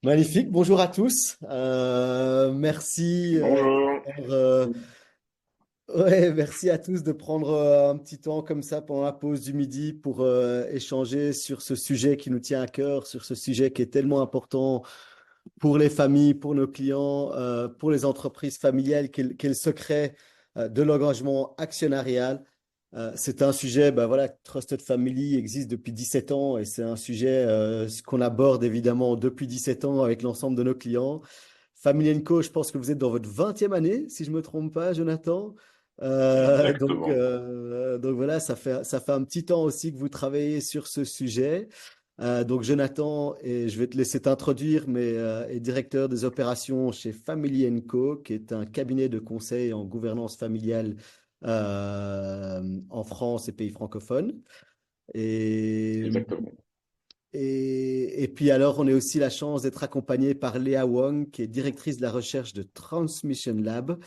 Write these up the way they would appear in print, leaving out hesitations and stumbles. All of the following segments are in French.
Magnifique, bonjour à tous. Merci, Bonjour. prendre, ouais, merci à tous de prendre un petit temps comme ça pendant la pause du midi pour échanger sur ce sujet qui nous tient à cœur, sur ce sujet qui est tellement important pour les familles, pour nos clients, pour les entreprises familiales, qui est le secret de l'engagement actionnarial. C'est un sujet, ben voilà, Trusted Family existe depuis 17 ans et c'est un sujet qu'on aborde évidemment depuis 17 ans avec l'ensemble de nos clients. Family Co, je pense que vous êtes dans votre 20e année, si je ne me trompe pas, Jonathan. Exactement. Donc voilà, ça fait un petit temps aussi que vous travaillez sur ce sujet. Donc Jonathan, et je vais te laisser t'introduire, mais est directeur des opérations chez Family Co, qui est un cabinet de conseil en gouvernance familiale en France et pays francophones. Et, Exactement. et puis alors, on a aussi la chance d'être accompagné par Léa Wong, qui est directrice de la recherche de Transmission Lab.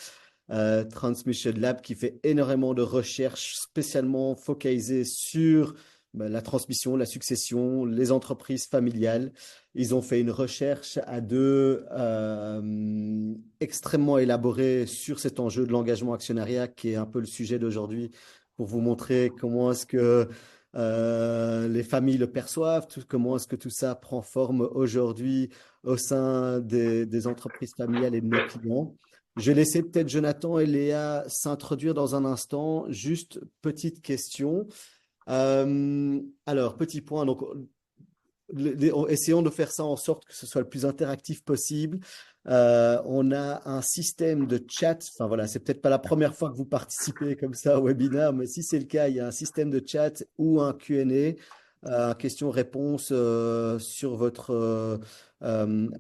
Transmission Lab qui fait énormément de recherches spécialement focalisées sur la transmission, la succession, les entreprises familiales. Ils ont fait une recherche à deux extrêmement élaborée sur cet enjeu de l'engagement actionnariat qui est un peu le sujet d'aujourd'hui pour vous montrer comment est-ce que les familles le perçoivent, comment est-ce que tout ça prend forme aujourd'hui au sein des entreprises familiales et de nos clients. Je vais laisser peut-être Jonathan et Léa s'introduire dans un instant. Juste petite question. Alors, petit point. Donc, essayons de faire ça en sorte que ce soit le plus interactif possible. On a un système de chat. Enfin voilà, c'est peut-être pas la première fois que vous participez comme ça au webinaire, mais si c'est le cas, il y a un système de chat ou un Q&A, question-réponse sur votre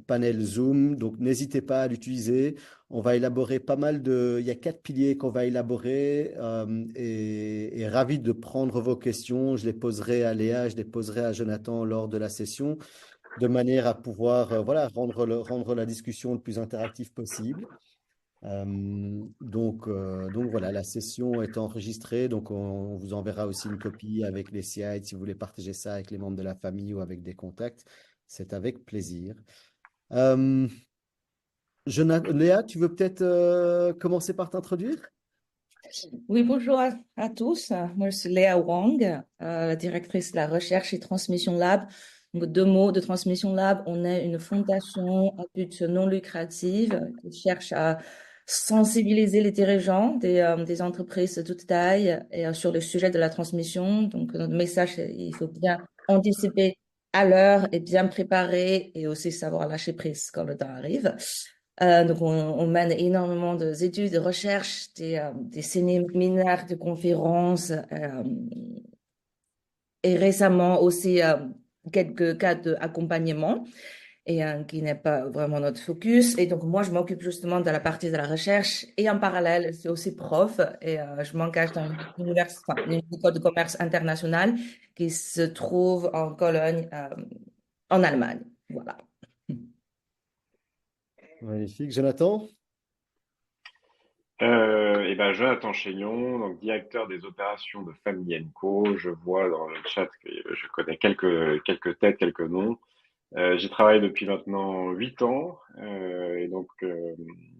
panel Zoom. Donc n'hésitez pas à l'utiliser. On va élaborer pas mal de. Il y a 4 piliers qu'on va élaborer et ravi de prendre vos questions. Je les poserai à Léa, je les poserai à Jonathan lors de la session, de manière à pouvoir voilà, rendre la discussion le plus interactive possible. Donc voilà, la session est enregistrée, donc on vous enverra aussi une copie avec les slides si vous voulez partager ça avec les membres de la famille ou avec des contacts. C'est avec plaisir. Euh, Léa, tu veux peut-être commencer par t'introduire? Oui, bonjour à tous. Moi, je suis Léa Wang, la directrice de la recherche et transmission lab. Donc, deux mots de transmission lab. On est une fondation à but non lucratif qui cherche à sensibiliser les dirigeants des entreprises de toute taille et, sur le sujet de la transmission. Donc, notre message, il faut bien anticiper à l'heure et bien préparer et aussi savoir lâcher prise quand le temps arrive. Donc, on mène énormément d'études, de recherches, des séminaires, de conférences et récemment aussi quelques cas d'accompagnement et qui n'est pas vraiment notre focus. Et donc, moi, je m'occupe justement de la partie de la recherche et en parallèle, je suis aussi prof et je m'engage dans une école de commerce internationale qui se trouve en Cologne, en Allemagne. Voilà. Magnifique. Jonathan? Et ben, Jonathan Chaignon, donc directeur des opérations de Family Co. Je vois dans le chat que je connais quelques têtes, quelques noms. J'y travaille depuis maintenant 8 ans. Et donc,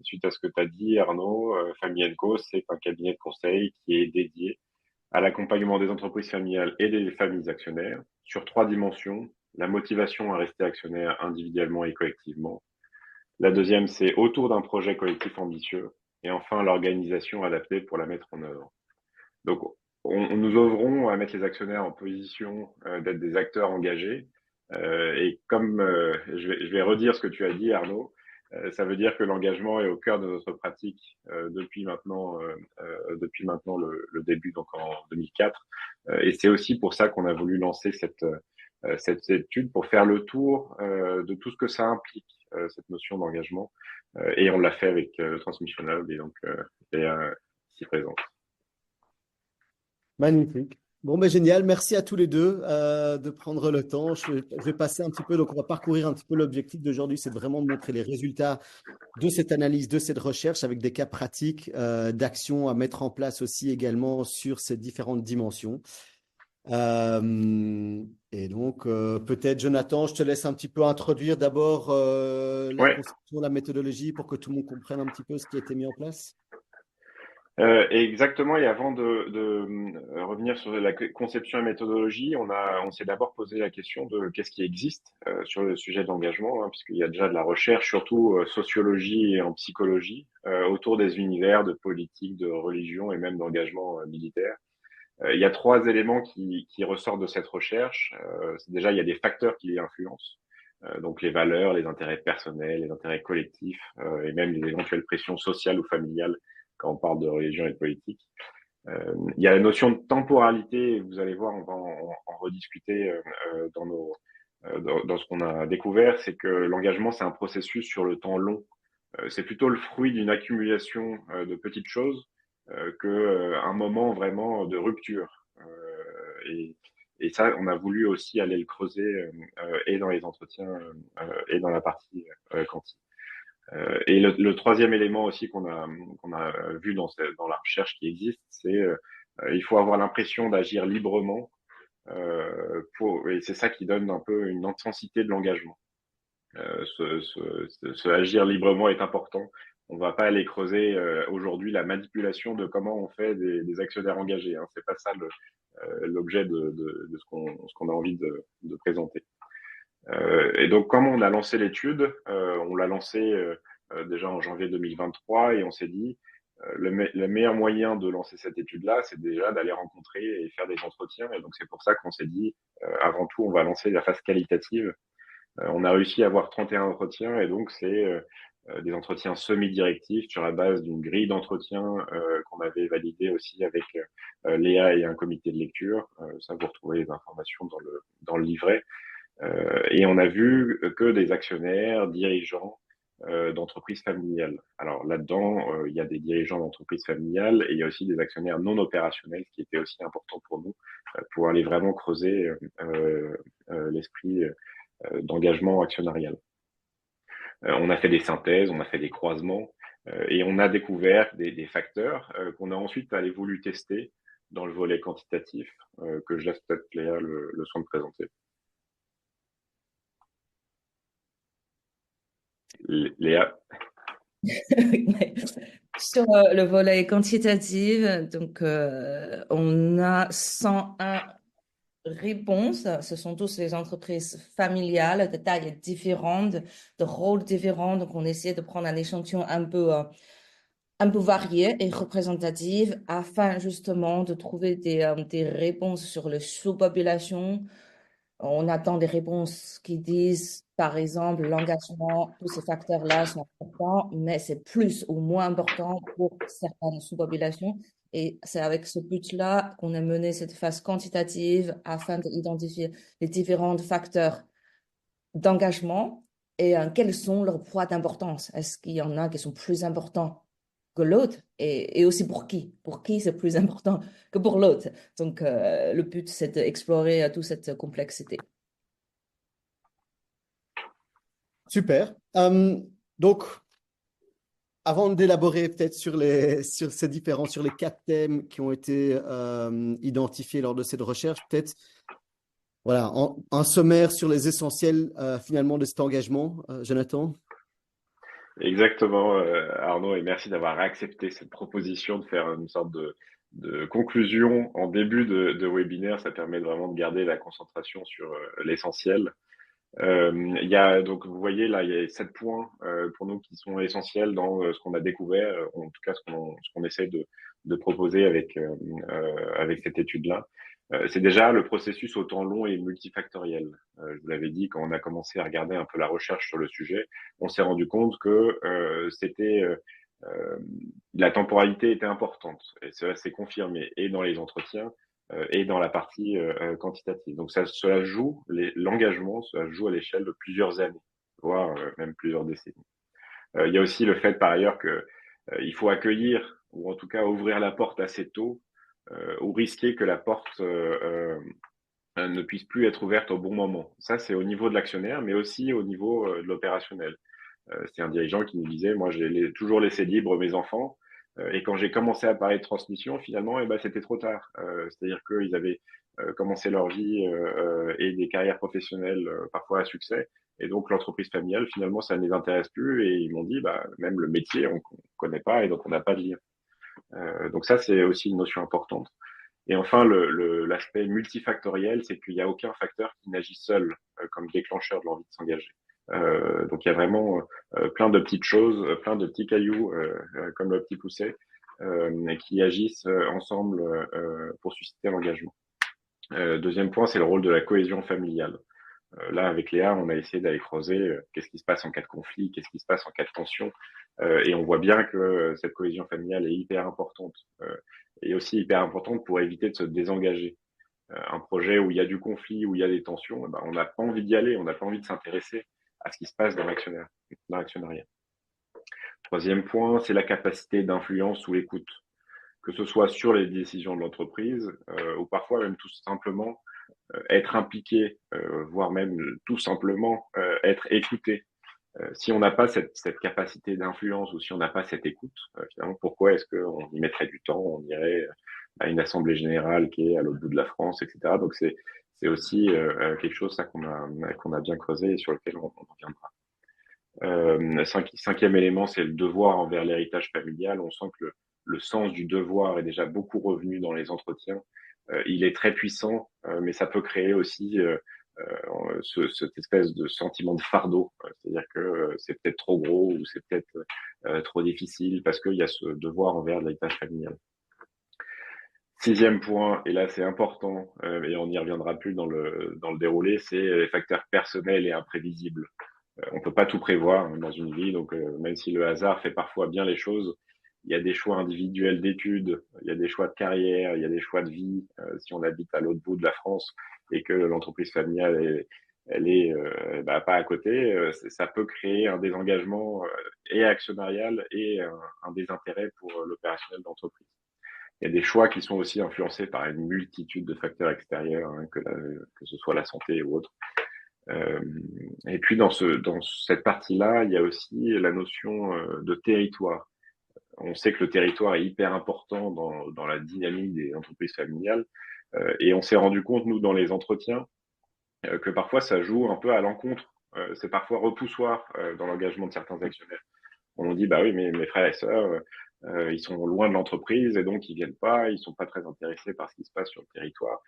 suite à ce que tu as dit, Arnaud, Family Co, c'est un cabinet de conseil qui est dédié à l'accompagnement des entreprises familiales et des familles actionnaires sur 3 dimensions. La motivation à rester actionnaire individuellement et collectivement. La deuxième, c'est autour d'un projet collectif ambitieux. Et enfin, l'organisation adaptée pour la mettre en œuvre. Donc, nous œuvrons à mettre les actionnaires en position d'être des acteurs engagés. Et comme je vais redire ce que tu as dit, Arnaud, ça veut dire que l'engagement est au cœur de notre pratique depuis maintenant le début, donc en 2004. Et c'est aussi pour ça qu'on a voulu lancer cette étude pour faire le tour de tout ce que ça implique, cette notion d'engagement. Et on l'a fait avec Transmission Lab et donc ici présent. Magnifique. Bon, ben génial. Merci à tous les deux de prendre le temps. Je vais passer un petit peu, donc on va parcourir un petit peu l'objectif d'aujourd'hui, c'est vraiment de montrer les résultats de cette analyse, de cette recherche avec des cas pratiques d'actions à mettre en place aussi également sur ces différentes dimensions. Et donc, peut-être, Jonathan, je te laisse un petit peu introduire d'abord la Ouais, conception, la méthodologie pour que tout le monde comprenne un petit peu ce qui a été mis en place. exactement. Et avant de revenir sur la conception et méthodologie, on s'est d'abord posé la question de qu'est-ce qui existe sur le sujet de l'engagement, hein, puisqu'il y a déjà de la recherche, surtout sociologie et en psychologie, autour des univers de politique, de religion et même d'engagement militaire. Il y a trois éléments qui ressortent de cette recherche. Déjà, il y a des facteurs qui les influencent. Donc les valeurs, les intérêts personnels, les intérêts collectifs et même les éventuelles pressions sociales ou familiales quand on parle de religion et de politique. Il y a la notion de temporalité, vous allez voir, on va en rediscuter dans ce qu'on a découvert, c'est que l'engagement, c'est un processus sur le temps long. C'est plutôt le fruit d'une accumulation de petites choses qu'un moment vraiment de rupture. Et ça, on a voulu aussi aller le creuser et dans les entretiens et dans la partie quantique. Et le troisième élément aussi qu'on a vu dans la recherche qui existe, c'est il faut avoir l'impression d'agir librement et c'est ça qui donne un peu une intensité de l'engagement. Ce agir librement est important. On va pas aller creuser aujourd'hui la manipulation de comment on fait des actionnaires engagés. Hein. C'est pas ça l'objet de ce qu'on a envie de présenter. Et donc, comme on a lancé l'étude, on l'a lancé déjà en janvier 2023 et on s'est dit le meilleur moyen de lancer cette étude-là, c'est déjà d'aller rencontrer et faire des entretiens. Et donc, c'est pour ça qu'on s'est dit, avant tout, on va lancer la phase qualitative. On a réussi à avoir 31 entretiens et donc c'est des entretiens semi-directifs sur la base d'une grille d'entretien qu'on avait validée aussi avec Léa et un comité de lecture. Ça, vous retrouvez les informations dans le livret. Et on a vu que des actionnaires, dirigeants d'entreprises familiales. Alors là-dedans, il y a des dirigeants d'entreprises familiales et il y a aussi des actionnaires non opérationnels, ce qui était aussi important pour nous, pour aller vraiment creuser l'esprit d'engagement actionnarial. On a fait des synthèses, on a fait des croisements et on a découvert des facteurs qu'on a ensuite allé voulu tester dans le volet quantitatif que je laisse peut-être Léa le soin de présenter. Léa. Sur le volet quantitatif, donc on a 101 réponses. Ce sont tous les entreprises familiales de tailles différentes, de rôles différents. Donc on essaie de prendre un échantillon un peu varié et représentatif afin justement de trouver des réponses sur les sous-populations. On attend des réponses qui disent, par exemple, l'engagement, tous ces facteurs-là sont importants, mais c'est plus ou moins important pour certaines sous-populations. Et c'est avec ce but-là qu'on a mené cette phase quantitative afin d'identifier les différents facteurs d'engagement et quels sont leurs poids d'importance. Est-ce qu'il y en a qui sont plus importants que l'autre et aussi pour qui? Pour qui c'est plus important que pour l'autre? Donc, le but, c'est d'explorer toute cette complexité. Super. Donc, avant d'élaborer peut-être sur ces différents, sur les quatre thèmes qui ont été identifiés lors de cette recherche, peut-être voilà, un sommaire sur les essentiels finalement de cet engagement, Jonathan. Exactement, Arnaud, et merci d'avoir accepté cette proposition de faire une sorte de conclusion en début de webinaire. Ça permet vraiment de garder la concentration sur l'essentiel. Il y a donc vous voyez là, il y a 7 points pour nous qui sont essentiels dans ce qu'on a découvert, en tout cas ce qu'on essaie de proposer avec cette étude-là. C'est déjà le processus au temps long et multifactoriel. Je vous l'avais dit quand on a commencé à regarder un peu la recherche sur le sujet, on s'est rendu compte que la temporalité était importante et cela s'est confirmé et dans les entretiens et dans la partie quantitative. Donc cela joue, l'engagement, cela joue à l'échelle de plusieurs années, voire même plusieurs décennies. Il y a aussi le fait par ailleurs que il faut accueillir ou en tout cas ouvrir la porte assez tôt ou risquer que la porte ne puisse plus être ouverte au bon moment. Ça, c'est au niveau de l'actionnaire, mais aussi au niveau de l'opérationnel. C'est un dirigeant qui nous disait, moi, j'ai toujours laissé libre mes enfants. Et quand j'ai commencé à parler de transmission, finalement, eh ben, c'était trop tard. C'est-à-dire qu'ils avaient commencer leur vie et des carrières professionnelles parfois à succès. Et donc l'entreprise familiale, finalement, ça ne les intéresse plus. Et ils m'ont dit, bah, même le métier, on ne connaît pas et donc on n'a pas de lien. Donc ça, c'est aussi une notion importante. Et enfin, l'aspect multifactoriel, c'est qu'il n'y a aucun facteur qui n'agit seul comme déclencheur de l'envie de s'engager. Donc il y a vraiment plein de petites choses, plein de petits cailloux comme le petit pousset qui agissent ensemble pour susciter l'engagement. Deuxième point, c'est le rôle de la cohésion familiale. Là, avec Léa, on a essayé d'aller creuser qu'est-ce qui se passe en cas de conflit, qu'est-ce qui se passe en cas de tension, et on voit bien que cette cohésion familiale est hyper importante et aussi hyper importante pour éviter de se désengager. Un projet où il y a du conflit, où il y a des tensions, ben, on n'a pas envie d'y aller, on n'a pas envie de s'intéresser à ce qui se passe dans l'actionnariat. Troisième point, c'est la capacité d'influence ou l'écoute, que ce soit sur les décisions de l'entreprise ou parfois même tout simplement être impliqué, voire même tout simplement être écouté. Si on n'a pas cette capacité d'influence ou si on n'a pas cette écoute, finalement, pourquoi est-ce qu'on y mettrait du temps? On irait à une assemblée générale qui est à l'autre bout de la France, etc. Donc c'est aussi quelque chose ça qu'on a bien creusé et sur lequel on reviendra. Cinquième élément, c'est le devoir envers l'héritage familial. On sent que le sens du devoir est déjà beaucoup revenu dans les entretiens. Il est très puissant, mais ça peut créer aussi cette espèce de sentiment de fardeau. C'est-à-dire que c'est peut-être trop gros ou c'est peut-être trop difficile parce qu'il y a ce devoir envers l'héritage familial. Sixième point, et là c'est important, et on n'y reviendra plus dans le déroulé, c'est les facteurs personnels et imprévisibles. On peut pas tout prévoir dans une vie, donc même si le hasard fait parfois bien les choses, il y a des choix individuels d'études, il y a des choix de carrière, il y a des choix de vie. Si on habite à l'autre bout de la France et que l'entreprise familiale elle est pas à côté, ça peut créer un désengagement et actionnarial et un désintérêt pour l'opérationnel d'entreprise. Il y a des choix qui sont aussi influencés par une multitude de facteurs extérieurs, hein, que ce soit la santé ou autre. Et puis dans cette partie-là, il y a aussi la notion de territoire. On sait que le territoire est hyper important dans la dynamique des entreprises familiales, et on s'est rendu compte, nous, dans les entretiens, que parfois ça joue un peu à l'encontre. C'est parfois repoussoir dans l'engagement de certains actionnaires. On dit, bah oui, mais mes frères et sœurs, ils sont loin de l'entreprise et donc ils viennent pas, ils sont pas très intéressés par ce qui se passe sur le territoire.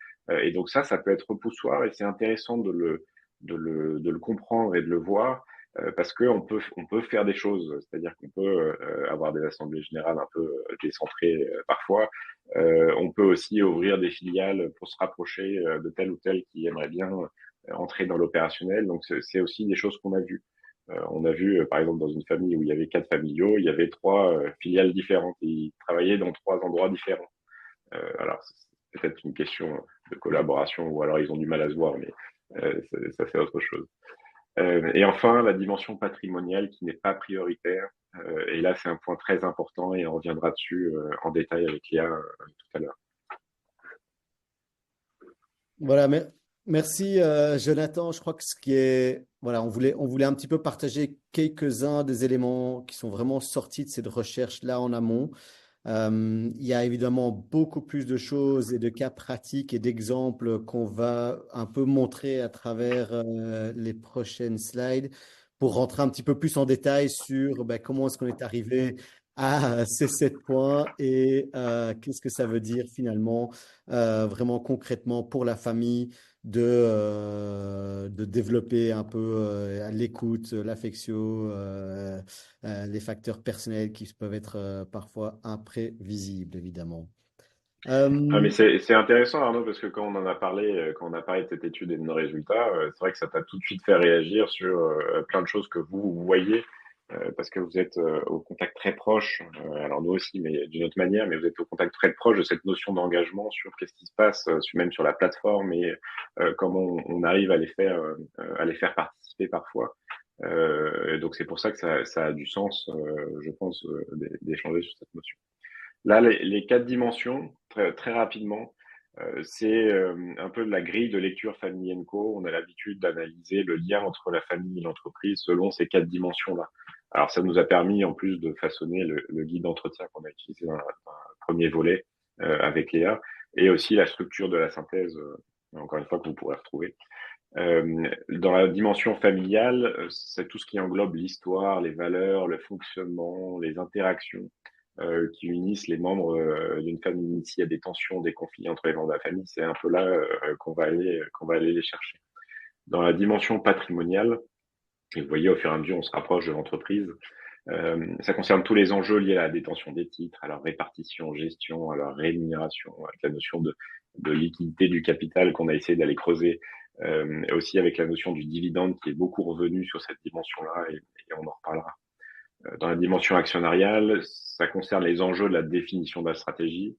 Et donc ça peut être repoussoir et c'est intéressant de le comprendre et de le voir parce que on peut faire des choses, c'est-à-dire qu'on peut avoir des assemblées générales un peu décentrées parfois. On peut aussi ouvrir des filiales pour se rapprocher de tel ou tel qui aimerait bien entrer dans l'opérationnel. Donc c'est aussi des choses qu'on a vues. On a vu, par exemple, dans une famille où il y avait 4 familiaux, il y avait 3 filiales différentes et ils travaillaient dans 3 endroits différents. Alors, c'est peut-être une question de collaboration ou alors ils ont du mal à se voir, mais ça fait autre chose. Et enfin, la dimension patrimoniale qui n'est pas prioritaire. Et là, c'est un point très important et on reviendra dessus en détail avec Léa tout à l'heure. Voilà, merci Jonathan. Je crois que ce qui est, voilà, on voulait un petit peu partager quelques-uns des éléments qui sont vraiment sortis de cette recherche-là en amont. Il y a évidemment beaucoup plus de choses et de cas pratiques et d'exemples qu'on va un peu montrer à travers les prochaines slides pour rentrer un petit peu plus en détail sur ben, comment est-ce qu'on est arrivé à ces 7 points et qu'est-ce que ça veut dire finalement vraiment concrètement pour la famille de développer un peu l'écoute, l'affection, les facteurs personnels qui peuvent être parfois imprévisibles, évidemment. Ah, mais c'est intéressant, Arnaud, parce que quand on en a parlé, quand on a parlé de cette étude et de nos résultats, c'est vrai que ça t'a tout de suite fait réagir sur plein de choses que vous voyez, parce que vous êtes au contact très proche, alors nous aussi, mais d'une autre manière, mais vous êtes au contact très proche de cette notion d'engagement sur qu'est-ce qui se passe, même sur la plateforme et comment on arrive à les faire participer parfois. Et donc c'est pour ça que ça a du sens, je pense, d'échanger sur cette notion. Là, les 4 dimensions, très rapidement, c'est un peu de la grille de lecture Family Co. On a l'habitude d'analyser le lien entre la famille et l'entreprise selon ces 4 dimensions-là. Alors, ça nous a permis, en plus, de façonner le guide d'entretien qu'on a utilisé dans le premier volet avec Léa. et aussi la structure de la synthèse, encore une fois, que vous pourrez retrouver. Dans la dimension familiale, c'est tout ce qui englobe l'histoire, les valeurs, le fonctionnement, les interactions qui unissent les membres d'une famille. S'il y a des tensions, des conflits entre les membres de la famille, c'est un peu là qu'on va aller les chercher. Dans la dimension patrimoniale, et vous voyez, au fur et à mesure, on se rapproche de l'entreprise. Ça concerne tous les enjeux liés à la détention des titres, à leur répartition, gestion, à leur rémunération, avec la notion de liquidité du capital qu'on a essayé d'aller creuser, et aussi avec la notion du dividende qui est beaucoup revenu sur cette dimension-là, et on en reparlera. Dans la dimension actionnariale, ça concerne les enjeux de la définition de la stratégie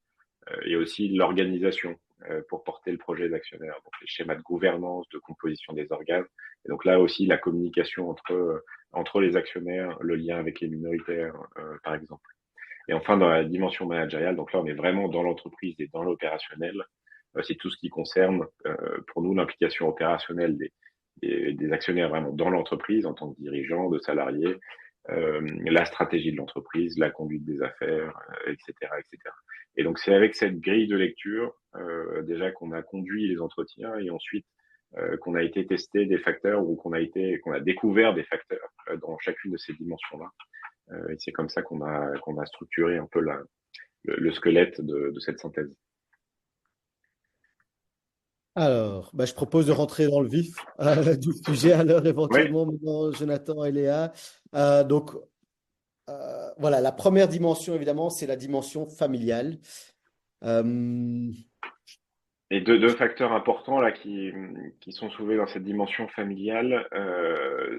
et aussi l'organisation pour porter le projet d'actionnaire, donc les schémas de gouvernance, de composition des organes, et donc là aussi la communication entre les actionnaires, le lien avec les minoritaires, par exemple. Et enfin, dans la dimension managériale, donc là, on est vraiment dans l'entreprise et dans l'opérationnel. C'est tout ce qui concerne, pour nous, l'implication opérationnelle des actionnaires vraiment dans l'entreprise en tant que dirigeants, de salariés, la stratégie de l'entreprise, la conduite des affaires, etc., etc. Et donc, c'est avec cette grille de lecture, déjà qu'on a conduit les entretiens et ensuite qu'on a été testé des facteurs ou qu'on a découvert des facteurs dans chacune de ces dimensions-là. Et c'est comme ça qu'on a structuré un peu le squelette de cette synthèse. Alors, bah, je propose de rentrer dans le vif du sujet, alors Oui. éventuellement, maintenant, Jonathan et Léa. Donc, voilà, la première dimension, évidemment, c'est la dimension familiale. Euh, Et deux facteurs importants là qui sont soulevés dans cette dimension familiale,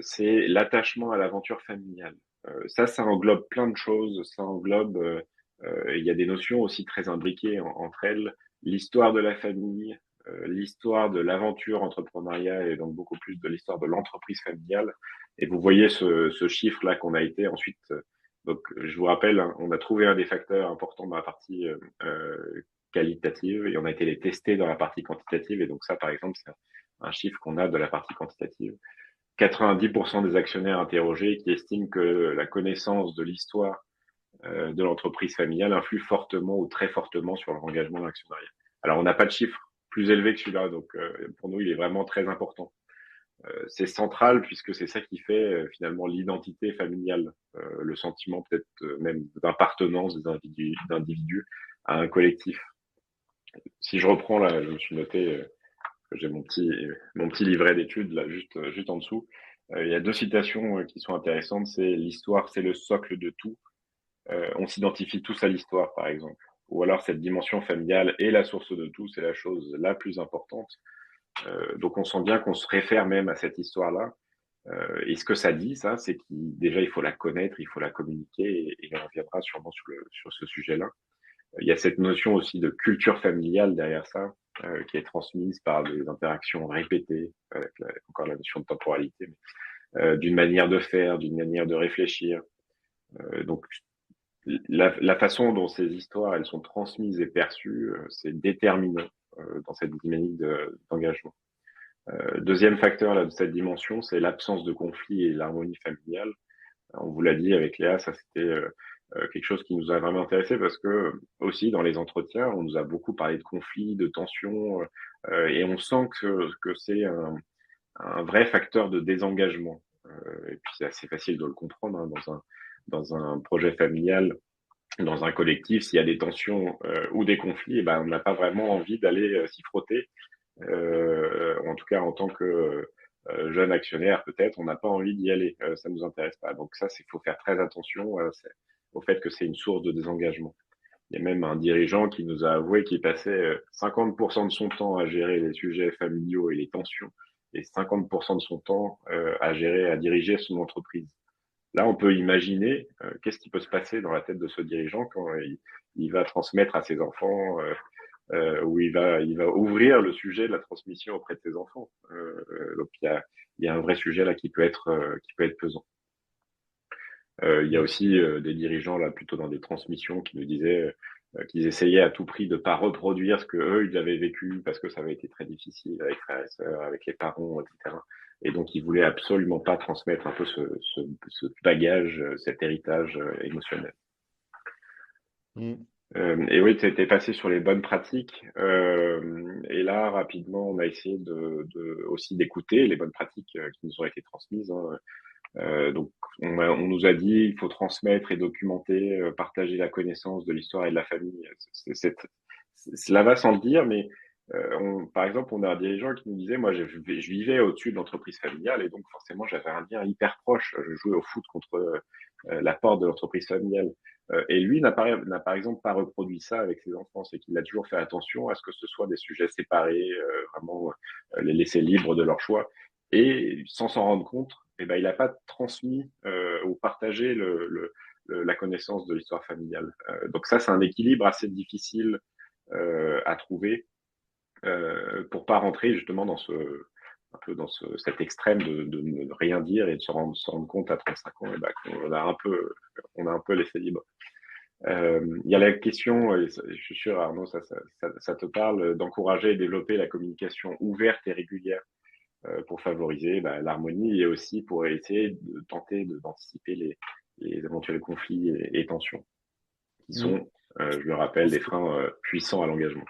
c'est l'attachement à l'aventure familiale. Ça englobe plein de choses. Ça englobe, il y a des notions aussi très imbriquées entre elles, l'histoire de la famille, l'histoire de l'aventure entrepreneuriale et donc beaucoup plus de l'histoire de l'entreprise familiale. Et vous voyez ce chiffre là qu'on a été ensuite. Donc, je vous rappelle, hein, on a trouvé un des facteurs importants dans la partie qualitative et on a été les tester dans la partie quantitative. Et donc ça, par exemple, c'est un chiffre qu'on a de la partie quantitative. 90% des actionnaires interrogés qui estiment que la connaissance de l'histoire de l'entreprise familiale influe fortement ou très fortement sur leur engagement dans l'actionnariat. Alors, on n'a pas de chiffre plus élevé que celui-là, donc pour nous, il est vraiment très important. C'est central puisque c'est ça qui fait finalement l'identité familiale, le sentiment peut-être même d'appartenance des individus à un collectif. Si je reprends là, je me suis noté, j'ai mon petit livret d'études là juste en dessous. Il y a deux citations qui sont intéressantes. C'est l'histoire, c'est le socle de tout. On s'identifie tous à l'histoire, par exemple. Ou alors cette dimension familiale est la source de tout, c'est la chose la plus importante. Donc on sent bien qu'on se réfère même à cette histoire-là. Et ce que ça dit, ça, c'est qu'il déjà il faut la connaître, il faut la communiquer, et on reviendra sûrement sur ce sujet-là. Il y a cette notion aussi de culture familiale derrière ça, qui est transmise par des interactions répétées, avec encore la notion de temporalité, d'une manière de faire, d'une manière de réfléchir. Donc, la façon dont ces histoires elles sont transmises et perçues, c'est déterminant dans cette dynamique d'engagement. Deuxième facteur là, de cette dimension, c'est l'absence de conflit et l'harmonie familiale. On vous l'a dit avec Léa, ça c'était quelque chose qui nous a vraiment intéressé parce que aussi dans les entretiens, on nous a beaucoup parlé de conflits, de tensions, et on sent que c'est un vrai facteur de désengagement. Et puis c'est assez facile de le comprendre hein, dans un projet familial, dans un collectif, s'il y a des tensions ou des conflits, eh ben, on n'a pas vraiment envie d'aller s'y frotter. En tout cas, en tant que jeune actionnaire, peut-être, on n'a pas envie d'y aller. Ça nous intéresse pas. Donc ça, il faut faire très attention au fait que c'est une source de désengagement. Il y a même un dirigeant qui nous a avoué qu'il passait 50% de son temps à gérer les sujets familiaux et les tensions, et 50% de son temps à diriger son entreprise. Là, on peut imaginer qu'est-ce qui peut se passer dans la tête de ce dirigeant quand il va transmettre à ses enfants, où il va ouvrir le sujet de la transmission auprès de ses enfants. Donc il y a un vrai sujet là qui peut être pesant. Il y a aussi des dirigeants là plutôt dans des transmissions qui nous disaient qu'ils essayaient à tout prix de pas reproduire ce que eux ils avaient vécu parce que ça avait été très difficile avec frères et sœurs, avec les parents, etc. Et donc ils voulaient absolument pas transmettre un peu ce bagage, cet héritage émotionnel. mm. Et oui, tu étais passé sur les bonnes pratiques. Et là, rapidement, on a essayé aussi d'écouter les bonnes pratiques qui nous ont été transmises, hein. Donc, on nous a dit, il faut transmettre et documenter, partager la connaissance de l'histoire et de la famille. Cela va sans le dire, mais par exemple, on a des dirigeants qui nous disaient, moi, je vivais au-dessus de l'entreprise familiale et donc forcément, j'avais un lien hyper proche. Je jouais au foot contre la porte de l'entreprise familiale. Et lui n'a par exemple pas reproduit ça avec ses enfants, c'est qu'il a toujours fait attention à ce que ce soit des sujets séparés, vraiment les laisser libres de leur choix. Et sans s'en rendre compte, eh ben, il n'a pas transmis ou partagé la connaissance de l'histoire familiale. Donc ça, c'est un équilibre assez difficile à trouver pour pas rentrer justement dans un peu dans cet extrême de ne rien dire et de se rendre compte à 35 ans, et ben, on a un peu laissé libre. Il y a la question, et je suis sûr Arnaud, ça te parle, d'encourager et développer la communication ouverte et régulière pour favoriser l'harmonie et aussi pour essayer de tenter d'anticiper les éventuels conflits et tensions qui Mm. sont, je le rappelle, des freins puissants à l'engagement.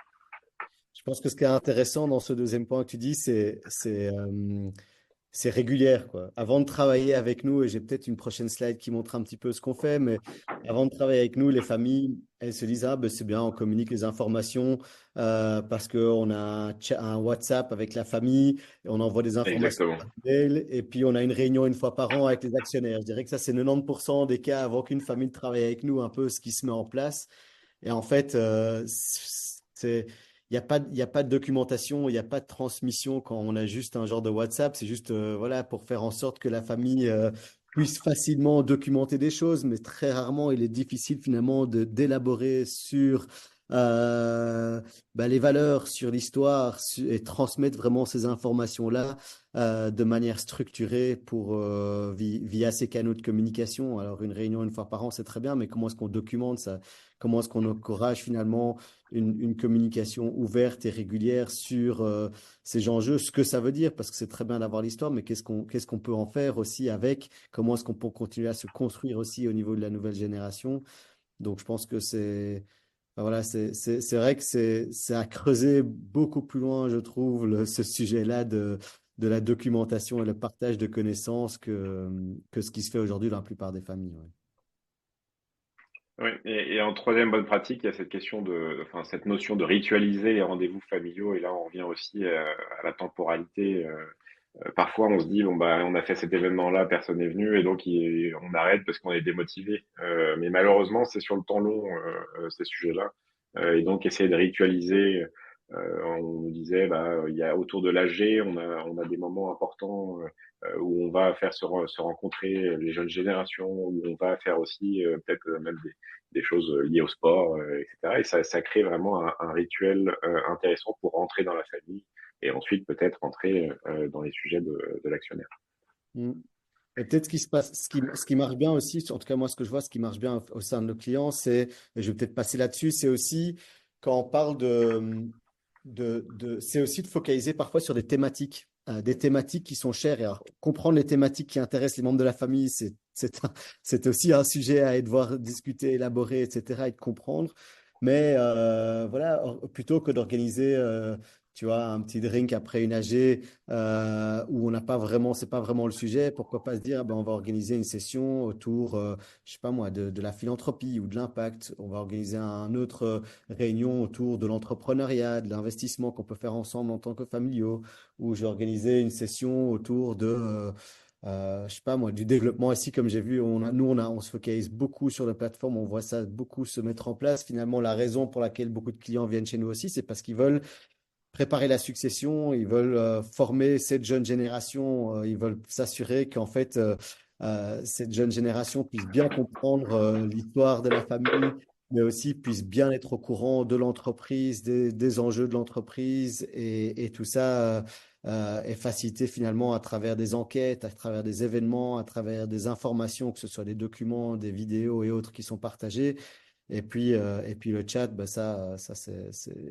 Je pense que ce qui est intéressant dans ce deuxième point que tu dis, c'est régulière, quoi. Avant de travailler avec nous, et j'ai peut-être une prochaine slide qui montre un petit peu ce qu'on fait, mais avant de travailler avec nous, les familles, elles se disent, ah, ben, c'est bien, on communique les informations parce qu'on a un WhatsApp avec la famille, et on envoie des informations Exactement. par mail, et puis on a une réunion une fois par an avec les actionnaires. Je dirais que ça, c'est 90% des cas avant qu'une famille travaille avec nous, un peu ce qui se met en place. Et en fait, il y a pas de documentation, il n'y a pas de transmission quand on a juste un genre de WhatsApp. C'est juste voilà, pour faire en sorte que la famille puisse facilement documenter des choses, mais très rarement, il est difficile finalement d'élaborer sur les valeurs, sur l'histoire et transmettre vraiment ces informations-là de manière structurée via ces canaux de communication. Alors, une réunion une fois par an, c'est très bien, mais comment est-ce qu'on documente ça? Comment est-ce qu'on encourage finalement une communication ouverte et régulière sur ces enjeux, ce que ça veut dire, parce que c'est très bien d'avoir l'histoire, mais qu'est-ce qu'on peut en faire aussi avec? Comment est-ce qu'on peut continuer à se construire aussi au niveau de la nouvelle génération? Donc, je pense que voilà, c'est vrai que c'est à creuser beaucoup plus loin, je trouve, ce sujet-là de la documentation et le partage de connaissances que ce qui se fait aujourd'hui dans la plupart des familles. Ouais. Oui, et en troisième bonne pratique, il y a cette question enfin, cette notion de ritualiser les rendez-vous familiaux. Et là, on revient aussi à la temporalité. Parfois, on se dit, bon, bah, on a fait cet événement-là, personne n'est venu, et donc on arrête parce qu'on est démotivé. Mais malheureusement, c'est sur le temps long, ces sujets-là. Et donc, essayer de ritualiser. On nous disait, bah, il y a autour de l'AG, on a des moments importants où on va faire se rencontrer les jeunes générations, où on va faire aussi peut-être même des choses liées au sport, etc. Et ça crée vraiment un rituel intéressant pour rentrer dans la famille et ensuite peut-être rentrer dans les sujets de l'actionnaire. Mm. Et peut-être ce qui se passe, ce qui marche bien aussi, en tout cas moi ce que je vois, ce qui marche bien au sein de nos clients, et je vais peut-être passer là-dessus, c'est aussi quand on parle c'est aussi de focaliser parfois sur des thématiques qui sont chères. Et alors, comprendre les thématiques qui intéressent les membres de la famille, c'est aussi un sujet à devoir discuter, élaborer, etc., et de comprendre. Mais voilà, plutôt que d'organiser, tu vois, un petit drink après une AG où on n'a pas vraiment, c'est pas vraiment le sujet, pourquoi pas se dire, ben, on va organiser une session autour, je sais pas moi, de la philanthropie ou de l'impact. On va organiser un autre réunion autour de l'entrepreneuriat, de l'investissement qu'on peut faire ensemble en tant que familiaux, ou j'ai organisé une session autour je sais pas moi, du développement ici, comme j'ai vu, on se focalise beaucoup sur la plateforme, on voit ça beaucoup se mettre en place. Finalement, la raison pour laquelle beaucoup de clients viennent chez nous aussi, c'est parce qu'ils veulent préparer la succession, ils veulent former cette jeune génération, ils veulent s'assurer qu'en fait, cette jeune génération puisse bien comprendre l'histoire de la famille, mais aussi puisse bien être au courant de l'entreprise, des enjeux de l'entreprise, et tout ça est facilité finalement à travers des enquêtes, à travers des événements, à travers des informations, que ce soit des documents, des vidéos et autres qui sont partagés. Et puis le chat, bah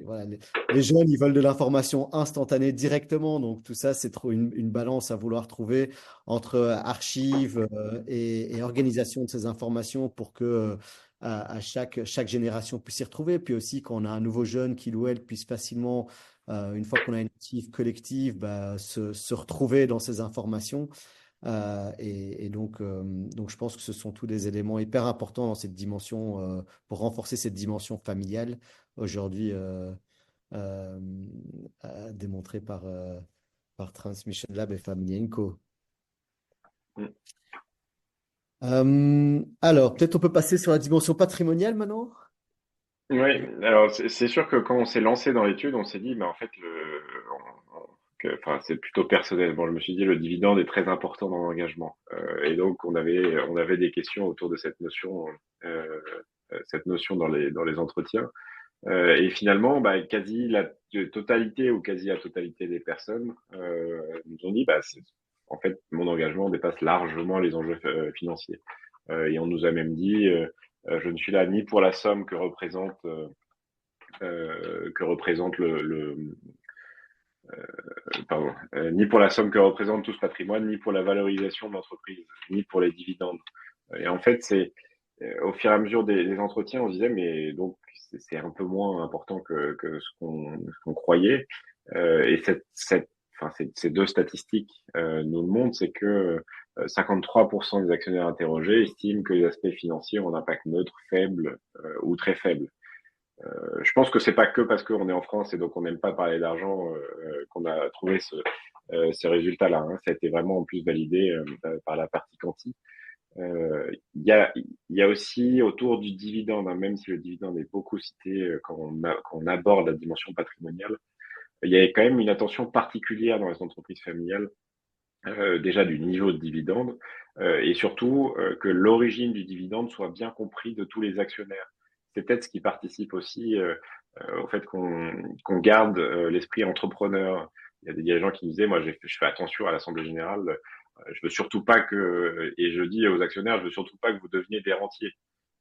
voilà, les jeunes, ils veulent de l'information instantanée directement. Donc tout ça, c'est trop une balance à vouloir trouver entre archives et organisation de ces informations pour que à chaque génération puisse s'y retrouver. Puis aussi, quand on a un nouveau jeune qui ou elle puisse facilement, une fois qu'on a une active collective, bah, se retrouver dans ces informations. Donc, je pense que ce sont tous des éléments hyper importants dans cette dimension, pour renforcer cette dimension familiale aujourd'hui, euh, démontrée par Transmission Lab et Family Co. Mm. Alors, peut-être on peut passer sur la dimension patrimoniale maintenant? Oui, alors c'est sûr que quand on s'est lancé dans l'étude, on s'est dit, mais en fait, enfin, c'est plutôt personnel. Bon, je me suis dit, le dividende est très important dans l'engagement. Et donc, on avait des questions autour de euh, cette notion dans les entretiens. Et finalement, bah, quasi la totalité ou quasi la totalité des personnes nous ont dit, bah, en fait, mon engagement dépasse largement les enjeux financiers. Et on nous a même dit, je ne suis là ni pour la somme que représente pardon, ni pour la somme que représente tout ce patrimoine, ni pour la valorisation de l'entreprise, ni pour les dividendes. Et en fait, c'est au fur et à mesure des entretiens, on se disait, mais donc c'est un peu moins important que ce qu'on croyait. Et enfin, ces deux statistiques nous le montrent, c'est que 53% des actionnaires interrogés estiment que les aspects financiers ont un impact neutre, faible ou très faible. Je pense que c'est pas que parce qu'on est en France et donc on n'aime pas parler d'argent qu'on a trouvé ces résultats-là. Hein. Ça a été vraiment en plus validé par la partie quanti. Il y a aussi autour du dividende, hein, même si le dividende est beaucoup cité quand on aborde la dimension patrimoniale, il y a quand même une attention particulière dans les entreprises familiales, déjà du niveau de dividende, et surtout que l'origine du dividende soit bien compris de tous les actionnaires. C'est peut-être ce qui participe aussi au fait qu'on garde l'esprit entrepreneur. Il y a des gens qui me disaient, moi je fais attention à l'Assemblée générale, je veux surtout pas et je dis aux actionnaires, je veux surtout pas que vous deveniez des rentiers.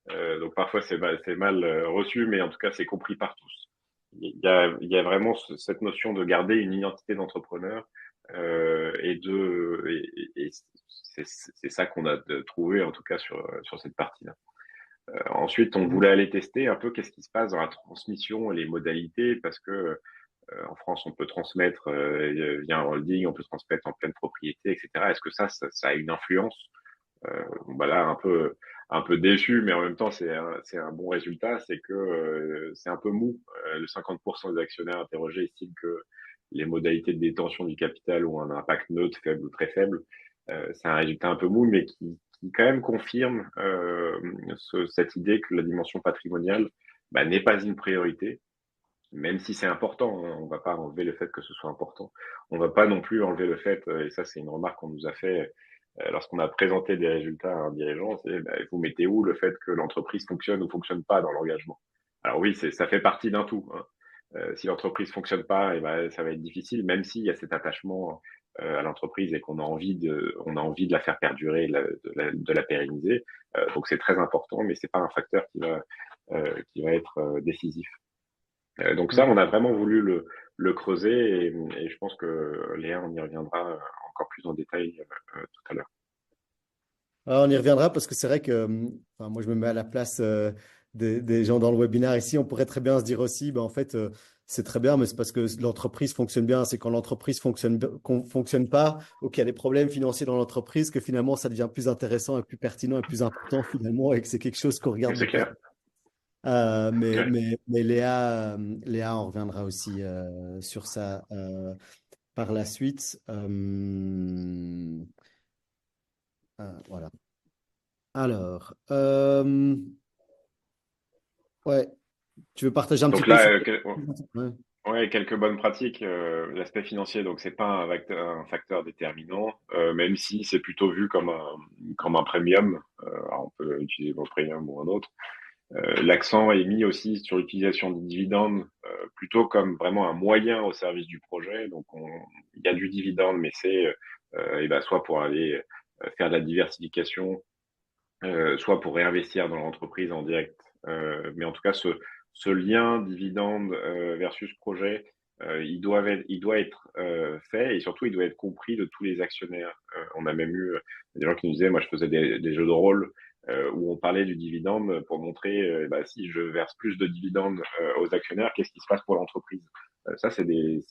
Donc parfois c'est mal reçu, mais en tout cas c'est compris par tous. Il y a vraiment cette notion de garder une identité d'entrepreneur et c'est ça qu'on a trouvé en tout cas sur cette partie-là. Ensuite, on voulait aller tester un peu qu'est-ce qui se passe dans la transmission et les modalités parce que en France, on peut transmettre via un holding, on peut transmettre en pleine propriété, etc. Est-ce que ça a une influence bah là, un peu déçu, mais en même temps, c'est un bon résultat. C'est que c'est un peu mou. Le 50% des actionnaires interrogés estiment que les modalités de détention du capital ont un impact neutre, faible ou très faible. C'est un résultat un peu mou, mais qui quand même confirme cette idée que la dimension patrimoniale bah, n'est pas une priorité, même si c'est important. Hein, on va pas enlever le fait que ce soit important. On va pas non plus enlever le fait, et ça c'est une remarque qu'on nous a fait lorsqu'on a présenté des résultats à un dirigeant, c'est bah, vous mettez où le fait que l'entreprise fonctionne ou fonctionne pas dans l'engagement. Alors oui, ça fait partie d'un tout. Hein. Si l'entreprise fonctionne pas, et ben ça va être difficile, même s'il y a cet attachement à l'entreprise et qu'on a envie de la faire perdurer, de la pérenniser. Donc c'est très important, mais c'est pas un facteur qui va être décisif. Donc ça, on a vraiment voulu le creuser et je pense que Léa, on y reviendra encore plus en détail tout à l'heure. On y reviendra parce que c'est vrai que, enfin, moi, je me mets à la place des gens dans le webinaire ici. On pourrait très bien se dire aussi, ben, en fait, c'est très bien, mais c'est parce que l'entreprise fonctionne bien. C'est quand l'entreprise fonctionne pas ou qu'il y a des problèmes financiers dans l'entreprise que finalement, ça devient plus intéressant et plus pertinent et plus important finalement et que c'est quelque chose qu'on regarde de C'est plus. clair. Ouais. Mais Léa, on reviendra aussi sur ça par la suite. Voilà. Alors, ouais, tu veux partager un petit Donc peu là, sur... Ouais. ouais, quelques bonnes pratiques. L'aspect financier, donc c'est pas un facteur déterminant, même si c'est plutôt vu comme un premium. Alors, on peut utiliser mon premium ou un autre. L'accent est mis aussi sur l'utilisation des dividendes, plutôt comme vraiment un moyen au service du projet. Donc, il y a du dividende, mais c'est et ben, soit pour aller faire de la diversification, soit pour réinvestir dans l'entreprise en direct. Mais en tout cas, ce lien dividende versus projet, il doit être fait et surtout, il doit être compris de tous les actionnaires. On a même eu des gens qui nous disaient, moi, je faisais des jeux de rôle où on parlait du dividende pour montrer si je verse plus de dividendes aux actionnaires, qu'est-ce qui se passe pour l'entreprise. Ça, c'est des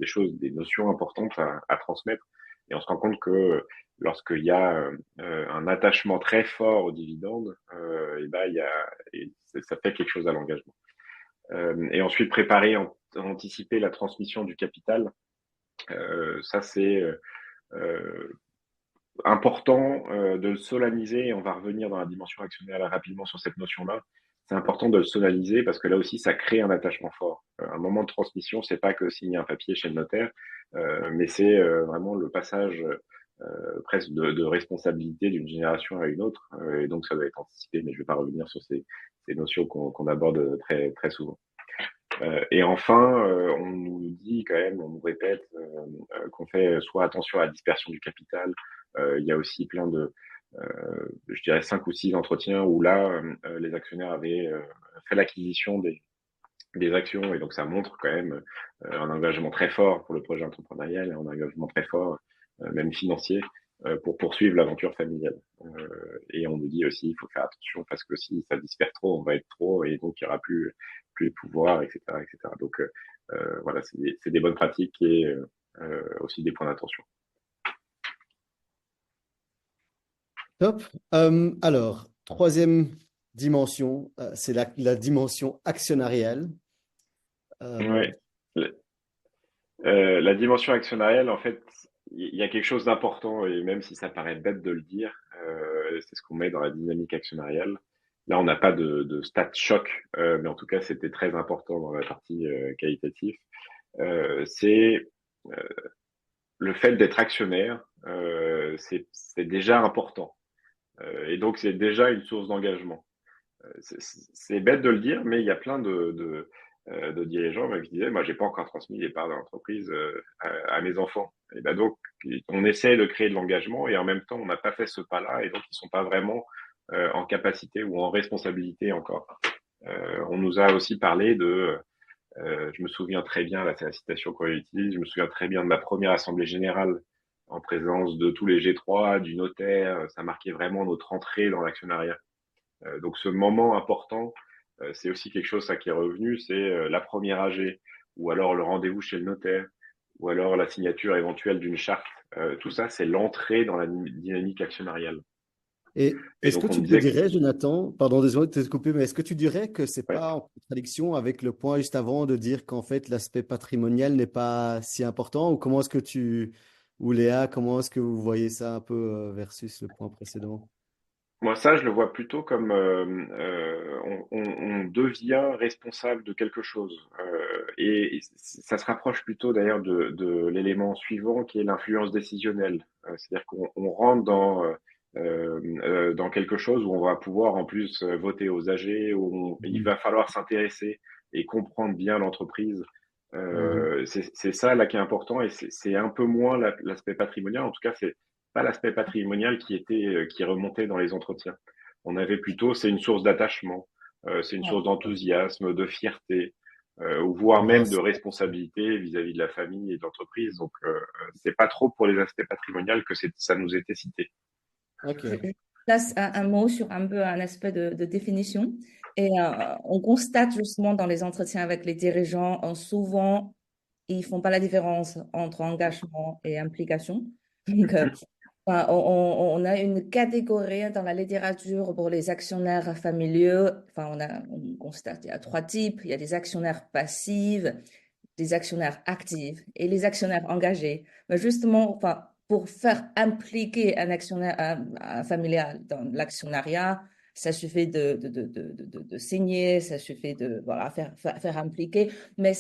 choses, des notions importantes à transmettre. Et on se rend compte que lorsqu'il y a un attachement très fort aux dividendes, ça fait quelque chose à l'engagement. Et ensuite, préparer, anticiper la transmission du capital. Ça, c'est important de le solenniser, et on va revenir dans la dimension actionnelle rapidement sur cette notion-là. C'est important de le solenniser parce que là aussi, ça crée un attachement fort. Un moment de transmission, c'est pas que signer un papier chez le notaire, mais c'est vraiment le passage presque de responsabilité d'une génération à une autre. Et donc, ça doit être anticipé, mais je vais pas revenir sur ces notions qu'on aborde très, très souvent. Et enfin, on nous dit quand même, on nous répète qu'on fait soit attention à la dispersion du capital. Il y a aussi plein de, je dirais 5 ou 6 entretiens où là, les actionnaires avaient fait l'acquisition des actions, et donc ça montre quand même un engagement très fort pour le projet entrepreneurial, et un engagement très fort, même financier, pour poursuivre l'aventure familiale. Et on nous dit aussi, il faut faire attention parce que si ça disperse trop, on va être trop, et donc il n'y aura plus les pouvoirs, etc., etc. Donc voilà, c'est des bonnes pratiques et aussi des points d'attention. Top. Alors, troisième dimension, c'est la dimension actionnariale. Ouais. La dimension actionnariale, en fait, il y a quelque chose d'important, et même si ça paraît bête de le dire, c'est ce qu'on met dans la dynamique actionnariale. Là, on n'a pas de stat choc, mais en tout cas, c'était très important dans la partie qualitative. C'est le fait d'être actionnaire, c'est déjà important. Et donc, c'est déjà une source d'engagement. C'est bête de le dire, mais il y a plein de dirigeants qui disaient, moi, j'ai pas encore transmis les parts de l'entreprise à mes enfants. Et ben donc, on essaie de créer de l'engagement, et en même temps, on n'a pas fait ce pas-là, et donc ils sont pas vraiment en capacité ou en responsabilité encore. On nous a aussi parlé je me souviens très bien, là c'est la citation qu'on utilise, je me souviens très bien de ma première assemblée générale en présence de tous les G3, du notaire. Ça marquait vraiment notre entrée dans l'actionnariat. Donc ce moment important, c'est aussi quelque chose ça qui est revenu, c'est la première AG, ou alors le rendez-vous chez le notaire, ou alors la signature éventuelle d'une charte. Tout ça, c'est l'entrée dans la dynamique actionnariale. Et Et est-ce que donc on tu me te disait, dirais, Jonathan, pardon, désolé de te couper, mais est-ce que tu dirais que c'est ouais, pas en contradiction avec le point juste avant de dire qu'en fait l'aspect patrimonial n'est pas si important, ou comment est-ce que ou Léa, comment est-ce que vous voyez ça un peu versus le point précédent? moi ça, je le vois plutôt comme on devient responsable de quelque chose. Et ça se rapproche plutôt d'ailleurs de l'élément suivant qui est l'influence décisionnelle. C'est-à-dire qu'on rentre dans quelque chose où on va pouvoir en plus voter aux AG, où il Mhm. va falloir s'intéresser et comprendre bien l'entreprise. Mhm. C'est ça là qui est important, et c'est un peu moins l'aspect patrimonial. En tout cas, c'est pas l'aspect patrimonial qui remontait dans les entretiens. On avait plutôt, c'est une source d'attachement, c'est une source d'enthousiasme, de fierté, ou voire même de Grâce. responsabilité vis-à-vis de la famille et de l'entreprise. Donc, c'est pas trop pour les aspects patrimoniaux que ça nous était cité. Ok. Je place un mot sur un peu un aspect de définition. Et on constate justement dans les entretiens avec les dirigeants, souvent, ils font pas la différence entre engagement et implication. Donc, enfin, on a une catégorie dans la littérature pour les actionnaires familiaux. Enfin, on constate qu'il y a trois types. Il y a des actionnaires passifs, des actionnaires actifs et les actionnaires engagés. Mais justement, enfin, pour faire impliquer un actionnaire un familial dans l'actionnariat, ça suffit de signer, ça suffit de voilà, faire impliquer, mais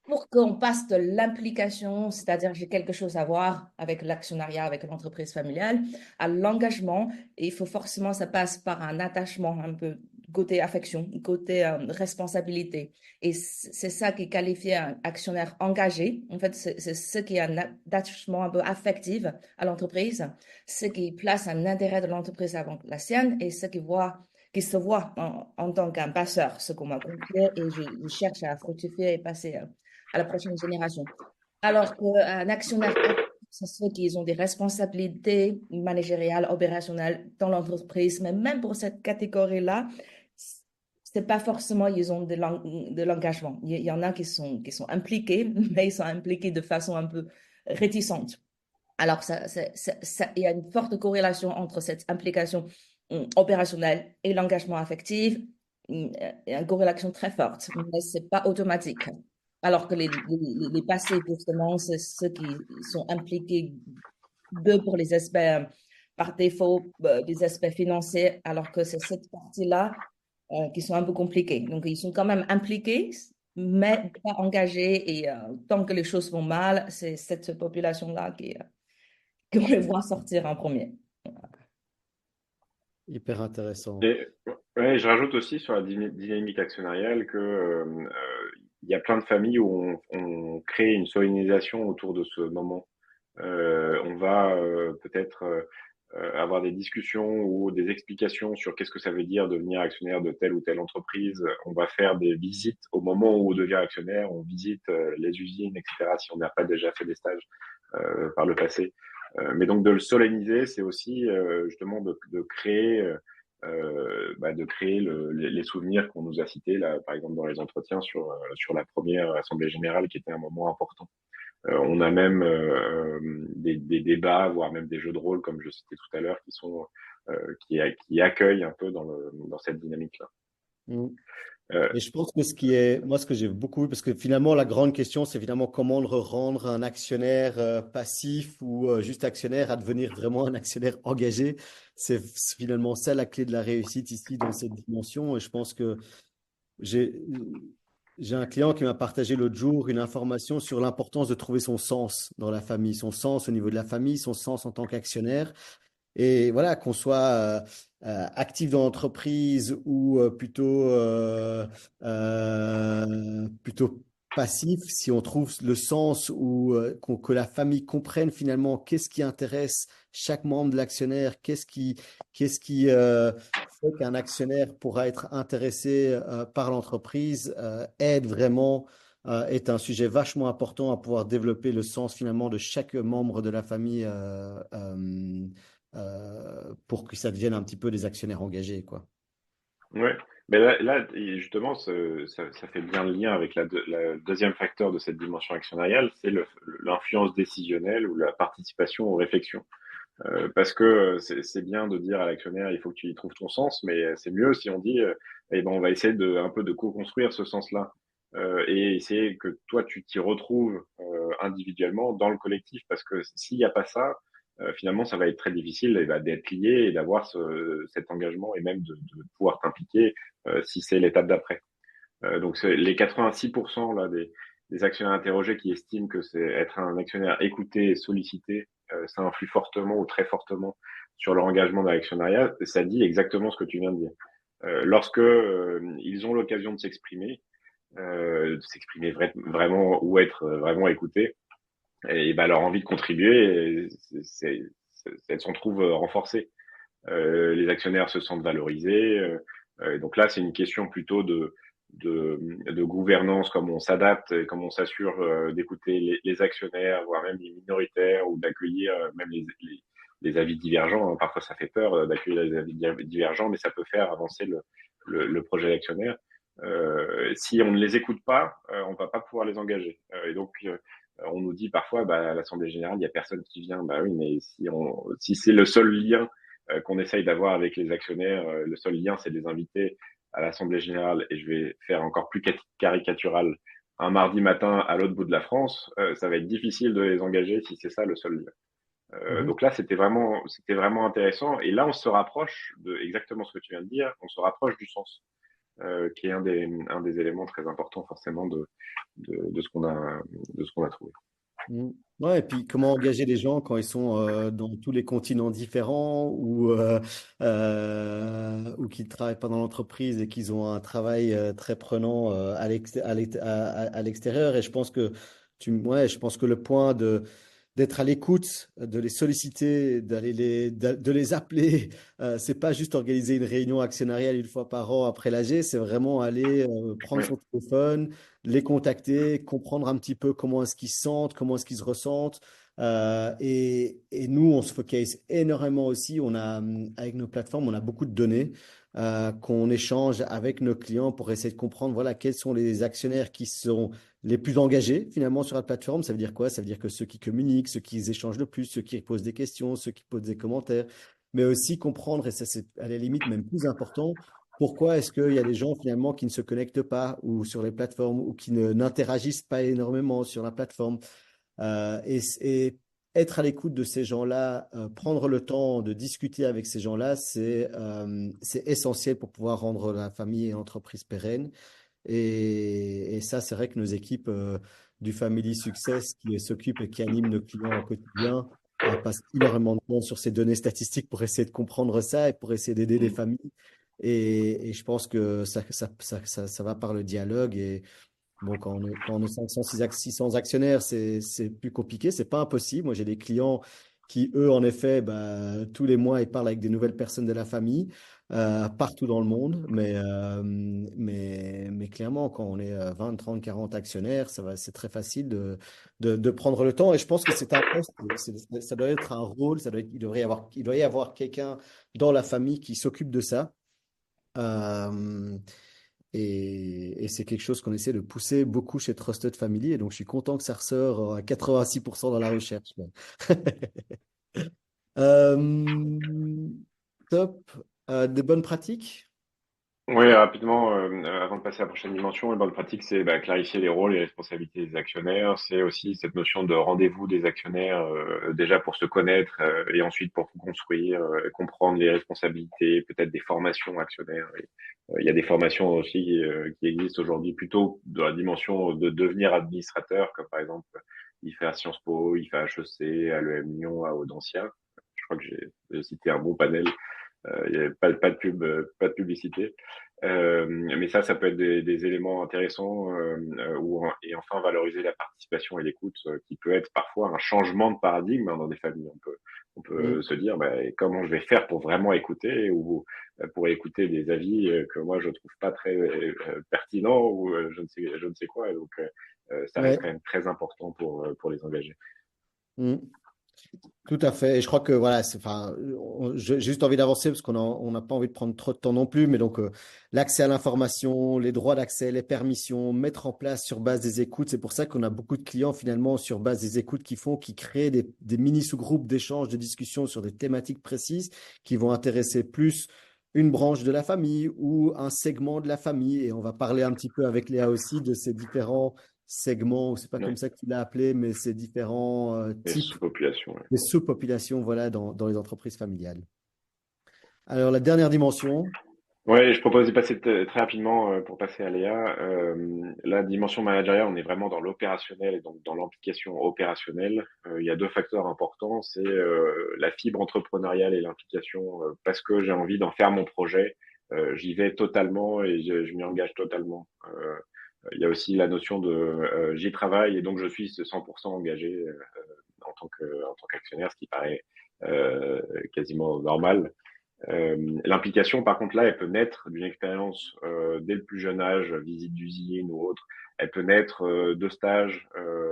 pour qu'on passe de l'implication, c'est-à-dire j'ai quelque chose à voir avec l'actionnariat, avec l'entreprise familiale, à l'engagement, il faut forcément, ça passe par un attachement un peu côté affection, côté responsabilité. Et c'est ça qui qualifie un actionnaire engagé. En fait, c'est ce qui est un attachement un peu affectif à l'entreprise, ce qui place un intérêt de l'entreprise avant la sienne et ce qui se voit en tant qu'un passeur, ce qu'on m'a confié et je cherche à fructifier et passer à la prochaine génération. Alors qu'un actionnaire c'est ceux qui ont des responsabilités managériales, opérationnelles dans l'entreprise, mais même pour cette catégorie-là, c'est pas forcément ils ont de l'engagement. Il y en a qui sont impliqués, mais ils sont impliqués de façon un peu réticente. Alors, il y a une forte corrélation entre cette implication opérationnelle et l'engagement affectif. Il y a une corrélation très forte, mais ce n'est pas automatique. Alors que les passifs, justement, c'est ceux qui sont impliqués pour les aspects, par défaut, des aspects financiers, alors que c'est cette partie-là qui sont un peu compliquées. Donc, ils sont quand même impliqués, mais pas engagés. Et tant que les choses vont mal, c'est cette population-là qu'on les voit sortir en premier. Hyper intéressant. Et ouais, je rajoute aussi sur la dynamique actionnariale que il y a plein de familles où on crée une solennisation autour de ce moment. On va peut-être avoir des discussions ou des explications sur qu'est-ce que ça veut dire devenir actionnaire de telle ou telle entreprise. On va faire des visites au moment où on devient actionnaire. On visite les usines, etc. Si on n'a pas déjà fait des stages par le passé. Mais donc de le solenniser, c'est aussi justement de créer de créer les souvenirs qu'on nous a cités là, par exemple dans les entretiens sur la première assemblée générale qui était un moment important. On a même des débats, voire même des jeux de rôle, comme je citais tout à l'heure, qui accueillent un peu dans cette dynamique-là. Mm. Euh, Et je pense que moi, ce que j'ai beaucoup vu, parce que finalement, la grande question, c'est évidemment comment le rendre un actionnaire passif ou juste actionnaire à devenir vraiment un actionnaire engagé. C'est finalement ça la clé de la réussite ici dans cette dimension. Et je pense que j'ai, j'ai un client qui m'a partagé l'autre jour une information sur l'importance de trouver son sens dans la famille, son sens au niveau de la famille, son sens en tant qu'actionnaire. Et voilà, qu'on soit actif dans l'entreprise ou plutôt passif, si on trouve le sens ou que la famille comprenne finalement qu'est-ce qui intéresse chaque membre de l'actionnaire, qu'est-ce qui fait qu'un actionnaire pourra être intéressé par l'entreprise, aide vraiment, est un sujet vachement important à pouvoir développer le sens finalement de chaque membre de la famille. Pour que ça devienne un petit peu des actionnaires engagés, quoi. Ouais, mais là justement, ça fait bien le lien avec la deuxième facteur de cette dimension actionnariale, c'est l'influence décisionnelle ou la participation aux réflexions. Parce que c'est bien de dire à l'actionnaire, il faut que tu y trouves ton sens, mais c'est mieux si on dit, eh ben, on va essayer un peu de co-construire ce sens-là et essayer que toi, tu t'y retrouves individuellement dans le collectif, parce que s'il n'y a pas ça, finalement, ça va être très difficile d'être lié et d'avoir cet engagement et même de pouvoir t'impliquer si c'est l'étape d'après. Donc, c'est les 86% là, des actionnaires interrogés qui estiment que c'est être un actionnaire écouté et sollicité, ça influe fortement ou très fortement sur leur engagement dans l'actionnariat. Ça dit exactement ce que tu viens de dire. Lorsque ils ont l'occasion de s'exprimer vraiment ou être vraiment écoutés, et ben leur envie de contribuer, elles s'en trouvent renforcées. Les actionnaires se sentent valorisés. Donc là, c'est une question plutôt de gouvernance, comme on s'adapte, et comme on s'assure d'écouter les actionnaires, voire même les minoritaires, ou d'accueillir même les avis divergents. Parfois, ça fait peur d'accueillir les avis divergents, mais ça peut faire avancer le projet d'actionnaire. Si on ne les écoute pas, on va pas pouvoir les engager. Et donc, on nous dit parfois, à l'Assemblée générale, il y a personne qui vient. Bah oui, mais si c'est le seul lien qu'on essaye d'avoir avec les actionnaires, le seul lien, c'est de les inviter à l'Assemblée générale, et je vais faire encore plus caricatural, un mardi matin à l'autre bout de la France, ça va être difficile de les engager si c'est ça le seul lien. Mhm. Donc là, c'était vraiment intéressant. Et là, on se rapproche de exactement ce que tu viens de dire. On se rapproche du sens, qui est un des éléments très importants forcément de ce qu'on a trouvé. Mm. Ouais, et puis comment engager les gens quand ils sont dans tous les continents différents ou qu'ils ne travaillent pas dans l'entreprise et qu'ils ont un travail très prenant à l'extérieur. Et je pense que je pense que le point d'être à l'écoute, de les solliciter, de les appeler. C'est pas juste organiser une réunion actionnariale une fois par an après l'AG, c'est vraiment aller prendre Oui, son téléphone, les contacter, comprendre un petit peu comment est-ce qu'ils se sentent, comment est-ce qu'ils se ressentent, Et nous, on se focalise énormément aussi. Avec nos plateformes, on a beaucoup de données qu'on échange avec nos clients pour essayer de comprendre, voilà, quels sont les actionnaires qui sont les plus engagés finalement sur la plateforme. Ça veut dire quoi? Ça veut dire que ceux qui communiquent, ceux qui échangent le plus, ceux qui posent des questions, ceux qui posent des commentaires, mais aussi comprendre, et ça c'est à la limite même plus important, pourquoi est-ce qu'il y a des gens finalement qui ne se connectent pas ou sur les plateformes ou qui n'interagissent pas énormément sur la plateforme. Et être à l'écoute de ces gens-là, prendre le temps de discuter avec ces gens-là, c'est essentiel pour pouvoir rendre la famille et l'entreprise pérenne. Et ça, c'est vrai que nos équipes du Family Success qui s'occupent et qui animent nos clients au quotidien passent énormément de temps sur ces données statistiques pour essayer de comprendre ça et pour essayer d'aider les familles. Et je pense que ça va par le dialogue. Et bon, quand on est 500, 600 actionnaires, c'est plus compliqué. C'est pas impossible. Moi, j'ai des clients qui, eux, en effet, bah, tous les mois, ils parlent avec des nouvelles personnes de la famille partout dans le monde. Mais clairement, quand on est 20, 30, 40 actionnaires, c'est très facile de prendre le temps. Et je pense que c'est un poste, ça doit être un rôle, il doit y avoir quelqu'un dans la famille qui s'occupe de ça. Euh, et c'est quelque chose qu'on essaie de pousser beaucoup chez Trusted Family. Et donc, je suis content que ça ressort à 86% dans la recherche. Euh, top. Des bonnes pratiques? Oui, rapidement, avant de passer à la prochaine dimension, dans le pratique, c'est clarifier les rôles et les responsabilités des actionnaires. C'est aussi cette notion de rendez-vous des actionnaires, déjà pour se connaître et ensuite pour construire, comprendre les responsabilités, peut-être des formations actionnaires. Il y a des formations aussi qui existent aujourd'hui plutôt dans la dimension de devenir administrateur, comme par exemple IFE à Sciences Po, IFE à HEC, à l'EM Lyon, à Audencia. Je crois que j'ai cité un bon panel. Il n'y avait pas de pub, pas de publicité. Mais ça peut être des éléments intéressants et enfin valoriser la participation et l'écoute, qui peut être parfois un changement de paradigme dans des familles. On peut Mm. se dire comment je vais faire pour vraiment écouter ou pour écouter des avis que moi je trouve pas très pertinents ou je ne sais quoi. Et donc ça reste Ouais. quand même très important pour les engager. Mm. Tout à fait. Et je crois que voilà, enfin, j'ai juste envie d'avancer parce on n'a pas envie de prendre trop de temps non plus. Mais donc, l'accès à l'information, les droits d'accès, les permissions, mettre en place sur base des écoutes. C'est pour ça qu'on a beaucoup de clients finalement sur base des écoutes qui créent des mini sous-groupes d'échanges, de discussions sur des thématiques précises qui vont intéresser plus une branche de la famille ou un segment de la famille. Et on va parler un petit peu avec Léa aussi de ces différents segments, c'est pas comme Ouais. ça que tu l'as appelé, mais ces différents Les types sous-populations. Ouais. des sous-populations voilà, dans les entreprises familiales. Alors, la dernière dimension, Ouais, je propose d'y passer très rapidement pour passer à Léa. La dimension managériale, on est vraiment dans l'opérationnel et donc dans l'implication opérationnelle. Il y a deux facteurs importants, c'est la fibre entrepreneuriale et l'implication. Parce que j'ai envie d'en faire mon projet, j'y vais totalement et je m'y engage totalement. Il y a aussi la notion de j'y travaille et donc je suis 100% engagé en tant qu'actionnaire, ce qui paraît quasiment normal. L'implication, par contre, là, elle peut naître d'une expérience dès le plus jeune âge, visite d'usine ou autre. Elle peut naître de stages.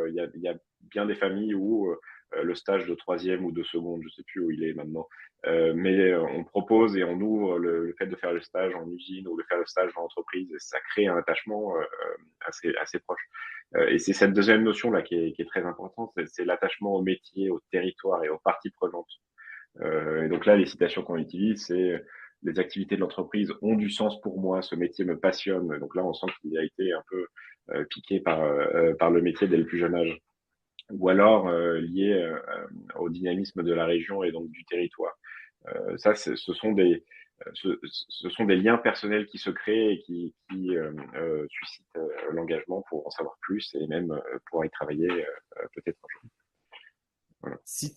Il y a bien des familles où le stage de troisième ou de seconde, je sais plus où il est maintenant, mais on propose et on ouvre le fait de faire le stage en usine ou de faire le stage en entreprise. Et ça crée un attachement assez proche. Et c'est cette deuxième notion là qui est très importante, c'est l'attachement au métier, au territoire et aux parties prenantes. Et donc là, les citations qu'on utilise, c'est les activités de l'entreprise ont du sens pour moi, ce métier me passionne. Donc là, on sent qu'il a été un peu piqué par le métier dès le plus jeune âge. Ou alors lié au dynamisme de la région et donc du territoire. Ça, ce sont des liens personnels qui se créent et qui suscitent l'engagement pour en savoir plus et même pour y travailler peut-être un jour. Voilà. si,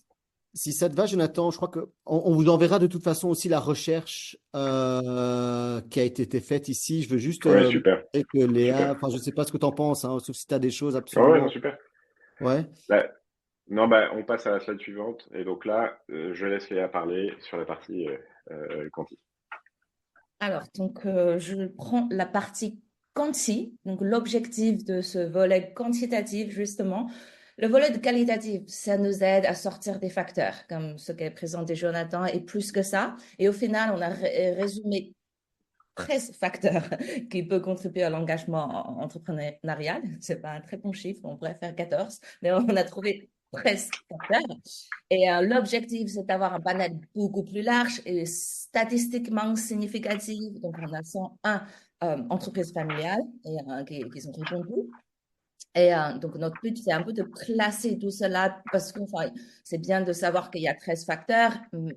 si ça te va, Jonathan, je crois on vous enverra de toute façon aussi la recherche qui a été faite ici. Je veux juste Ouais, super, et que Léa, super. enfin, je ne sais pas ce que tu en penses, hein, sauf si tu as des choses Ouais, ouais, non, absolument. super. Ouais. Bah, non, on passe à la slide suivante. Et donc là, je laisse Léa parler sur la partie quanti. Alors, donc, je prends la partie quanti, donc l'objectif de ce volet quantitatif, justement. Le volet de qualitatif, ça nous aide à sortir des facteurs, comme ce qu'a présenté Jonathan, et plus que ça. Et au final, on a résumé 13 facteurs qui peuvent contribuer à l'engagement entrepreneurial. Ce n'est pas un très bon chiffre, on pourrait faire 14, mais on a trouvé 13 facteurs. Et l'objectif, c'est d'avoir un panel beaucoup plus large et statistiquement significatif. Donc, on a 101 entreprises familiales qui ont répondu. Et donc, notre but, c'est un peu de classer tout cela parce que c'est bien de savoir qu'il y a 13 facteurs,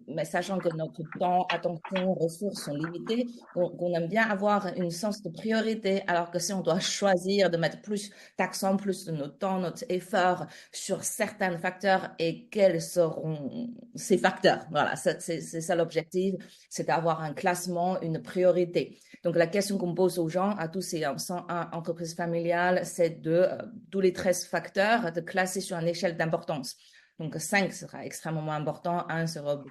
mais sachant que notre temps, attention, ressources sont limitées, on aime bien avoir une sens de priorité, alors que si on doit choisir de mettre plus d'accent, plus de notre temps, notre effort sur certains facteurs et quels seront ces facteurs. Voilà, c'est ça l'objectif, c'est d'avoir un classement, une priorité. Donc, la question qu'on pose aux gens, à tous ces 101 entreprises familiales, c'est de tous les 13 facteurs, de classer sur une échelle d'importance. Donc, 5 sera extrêmement important, 1 sera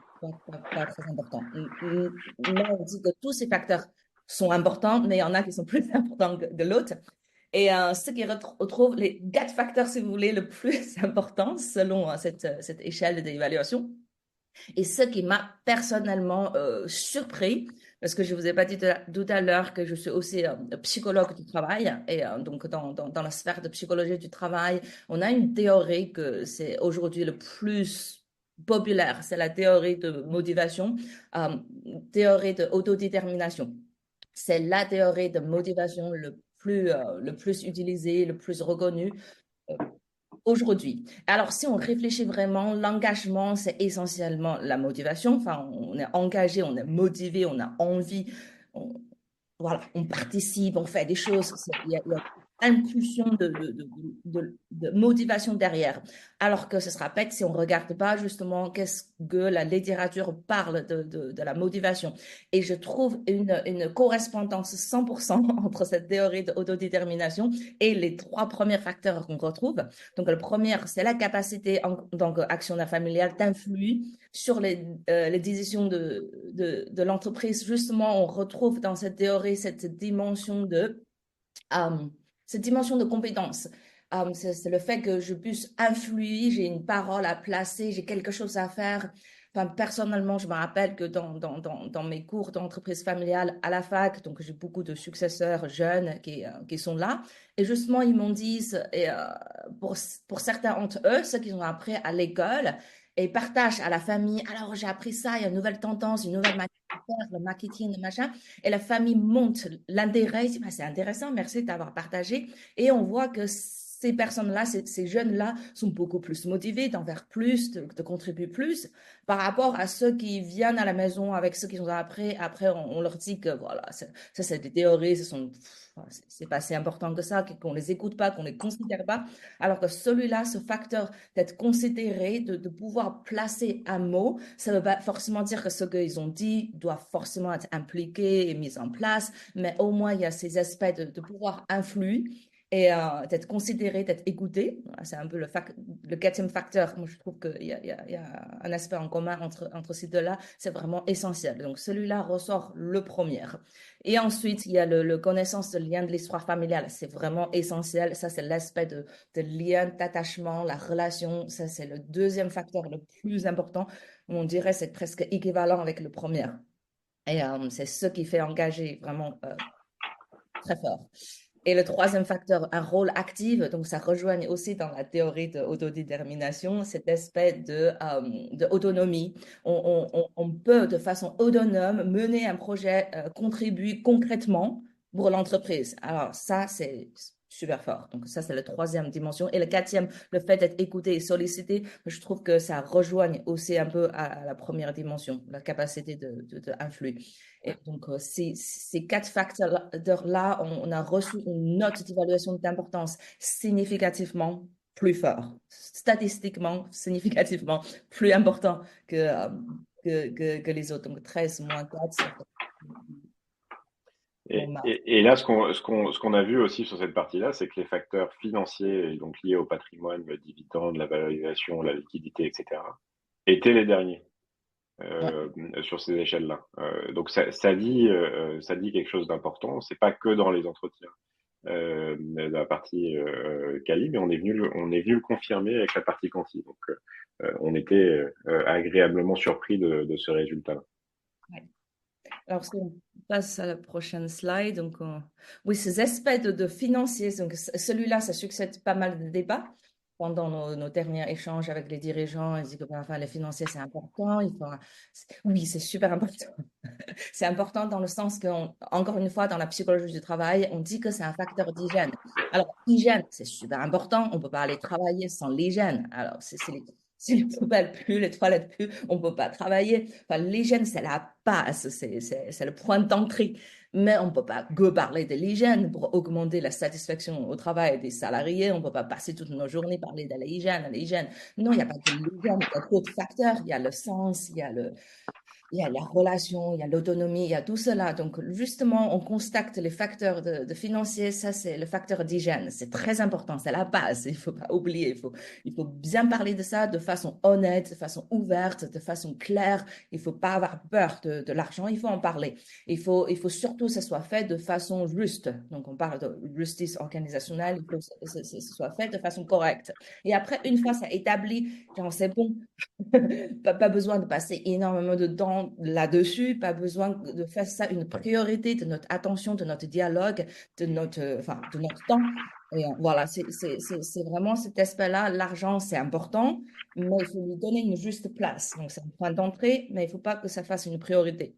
pas très important. Mais on dit que tous ces facteurs sont importants, mais il y en a qui sont plus importants que l'autre. Et ce qui retrouve les 4 facteurs, si vous voulez, le plus important selon cette échelle d'évaluation. Et ce qui m'a personnellement surpris, parce que je ne vous ai pas dit tout à l'heure que je suis aussi psychologue du travail, et donc dans la sphère de psychologie du travail, on a une théorie que c'est aujourd'hui le plus populaire, c'est la théorie de motivation, théorie de autodétermination. C'est la théorie de motivation le plus utilisée, le plus reconnue aujourd'hui. Alors, si on réfléchit vraiment, l'engagement, c'est essentiellement la motivation. Enfin, on est engagé, on est motivé, on a envie, on, voilà, on participe, on fait des choses. Il y a impulsion de motivation derrière. Alors que ce sera bête si on ne regarde pas justement qu'est-ce que la littérature parle de la motivation. Et je trouve une correspondance 100% entre cette théorie d'autodétermination et les 3 premiers facteurs qu'on retrouve. Donc, le premier, c'est la capacité en tant qu'actionnaire familial d'influer sur les décisions de l'entreprise. Justement, on retrouve dans cette théorie cette dimension de compétence. C'est le fait que je puisse influer, j'ai une parole à placer, j'ai quelque chose à faire. Enfin, personnellement, je me rappelle que dans mes cours d'entreprise familiale à la fac, donc j'ai beaucoup de successeurs jeunes qui sont là. Et justement, ils m'ont dit, et, pour certains d'entre eux, ceux qui ont appris à l'école, et partagent à la famille, alors j'ai appris ça, il y a une nouvelle tendance, une nouvelle manière de faire, le marketing, le machin. Et la famille monte l'intérêt, bah, c'est intéressant, merci d'avoir partagé. Et on voit que ces personnes-là, ces jeunes-là sont beaucoup plus motivés d'en faire plus, de contribuer plus par rapport à ceux qui viennent à la maison avec ceux qui ont appris. Après, on leur dit que voilà, ça c'est des théories, c'est pas si important que ça, qu'on les écoute pas, qu'on les considère pas. Alors que celui-là, ce facteur d'être considéré, de pouvoir placer un mot, ça ne veut pas forcément dire que ce qu'ils ont dit doit forcément être impliqué et mis en place, mais au moins il y a ces aspects de pouvoir influer et d'être considéré, d'être écouté. C'est un peu le 4e facteur. Moi, je trouve qu'il y a un aspect en commun entre ces deux-là. C'est vraiment essentiel. Donc, celui-là ressort le premier. Et ensuite, il y a le connaissance de lien de l'histoire familiale. C'est vraiment essentiel. Ça, c'est l'aspect de lien, d'attachement, la relation. Ça, c'est le 2e facteur le plus important. On dirait c'est presque équivalent avec le premier. Et c'est ce qui fait engager vraiment très fort. Et le 3e facteur, un rôle actif, donc ça rejoint aussi dans la théorie de l'autodétermination, cet aspect de autonomie. On peut de façon autonome mener un projet, contribuer concrètement pour l'entreprise. Alors ça, c'est super fort. Donc ça, c'est la 3e dimension. Et le 4e, le fait d'être écouté et sollicité, je trouve que ça rejoigne aussi un peu à la première dimension, la capacité d'influer. Et donc, ces 4 facteurs-là, on a reçu une note d'évaluation d'importance significativement plus fort, statistiquement, significativement plus important que les autres. Donc, 13 moins 4, ça fait Et, mon marge. et là, ce qu'on a vu aussi sur cette partie-là, c'est que les facteurs financiers, et donc liés au patrimoine, le dividende, la valorisation, la liquidité, etc., étaient les derniers Ouais. sur ces échelles-là. Donc ça dit quelque chose d'important. C'est pas que dans les entretiens. de la partie quali, mais on est venu le confirmer avec la partie quanti. Donc, on était agréablement surpris de ce résultat-là. Ouais. Alors, si on passe à la prochaine slide, donc, oui, ces aspects de financiers, donc celui-là, ça succède pas mal de débats. Pendant nos derniers échanges avec les dirigeants, ils disent que enfin, les financiers, c'est important. Oui, c'est super important. C'est important dans le sens que, encore une fois, dans la psychologie du travail, on dit que c'est un facteur d'hygiène. Alors, l'hygiène, c'est super important. On ne peut pas aller travailler sans l'hygiène. Alors, c'est les poubelles plus, les toilettes plus, on ne peut pas travailler. Enfin, l'hygiène, c'est la base, c'est le point d'entrée. Mais on ne peut pas que parler de l'hygiène pour augmenter la satisfaction au travail des salariés. On ne peut pas passer toutes nos journées parler de l'hygiène, l'hygiène. Non, il n'y a pas que l'hygiène, il y a d'autres facteurs. Il y a le sens, il y a la relation, il y a l'autonomie, il y a tout cela. Donc, justement, on constate les facteurs de financiers. Ça, c'est le facteur d'hygiène. C'est très important. C'est la base. Il ne faut pas oublier. Il faut bien parler de ça de façon honnête, de façon ouverte, de façon claire. Il ne faut pas avoir peur de l'argent. Il faut en parler. Il faut surtout que ce soit fait de façon juste. Donc, on parle de justice organisationnelle. Il faut que ce soit fait de façon correcte. Et après, une fois ça établi, genre, c'est bon, pas besoin de passer énormément de temps là-dessus, pas besoin de faire ça une priorité de notre attention, de notre dialogue, de notre temps. Et voilà, c'est vraiment cet aspect-là. L'argent, c'est important, mais il faut lui donner une juste place. Donc, c'est un point d'entrée, mais il ne faut pas que ça fasse une priorité.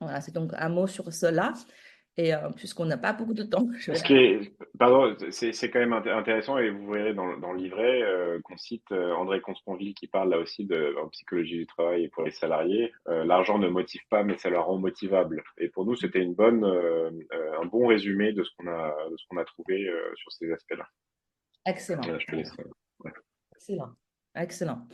Voilà, c'est donc un mot sur cela. Et puisqu'on n'a pas beaucoup de temps, je vais... Ce qui est, pardon, c'est quand même intéressant et vous verrez dans le livret qu'on cite André Consponville qui parle là aussi en psychologie du travail et pour les salariés. L'argent ne motive pas, mais ça le rend motivable. Et pour nous, c'était un bon résumé de ce qu'on a trouvé sur ces aspects-là. Excellent. Je te laisserai. Ouais. Excellent. Excellent.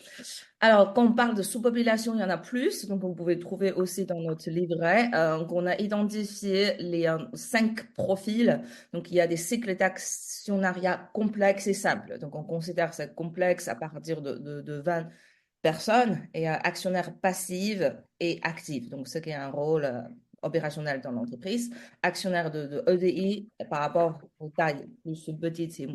Alors, quand on parle de sous-population, il y en a plus. Donc, vous pouvez trouver aussi dans notre livret. Donc, on a identifié les 5 profils. Donc, il y a des cycles d'actionnariat complexes et simples. Donc, on considère ça complexe à partir de 20 personnes et actionnaires passifs et actifs. Donc, ce qui a un rôle opérationnel dans l'entreprise. Actionnaire de EDI par rapport aux tailles plus petites et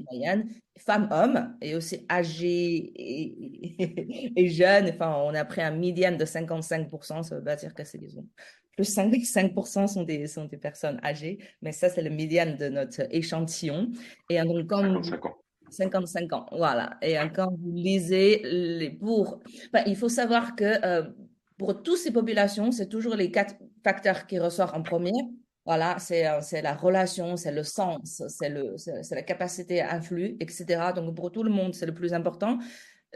moyennes. Femmes-hommes et aussi âgés et jeunes. Enfin, on a pris un médiane de 55%. Ça veut pas dire que c'est des hommes. Plus 5% sont des personnes âgées, mais ça, c'est le médiane de notre échantillon. Et donc, comme 55 ans. 55 ans, voilà. Et quand vous lisez il faut savoir que pour toutes ces populations, c'est toujours les 4 facteurs qui ressortent en premier. Voilà, c'est la relation, c'est le sens, c'est la capacité à influer, etc. Donc pour tout le monde, c'est le plus important.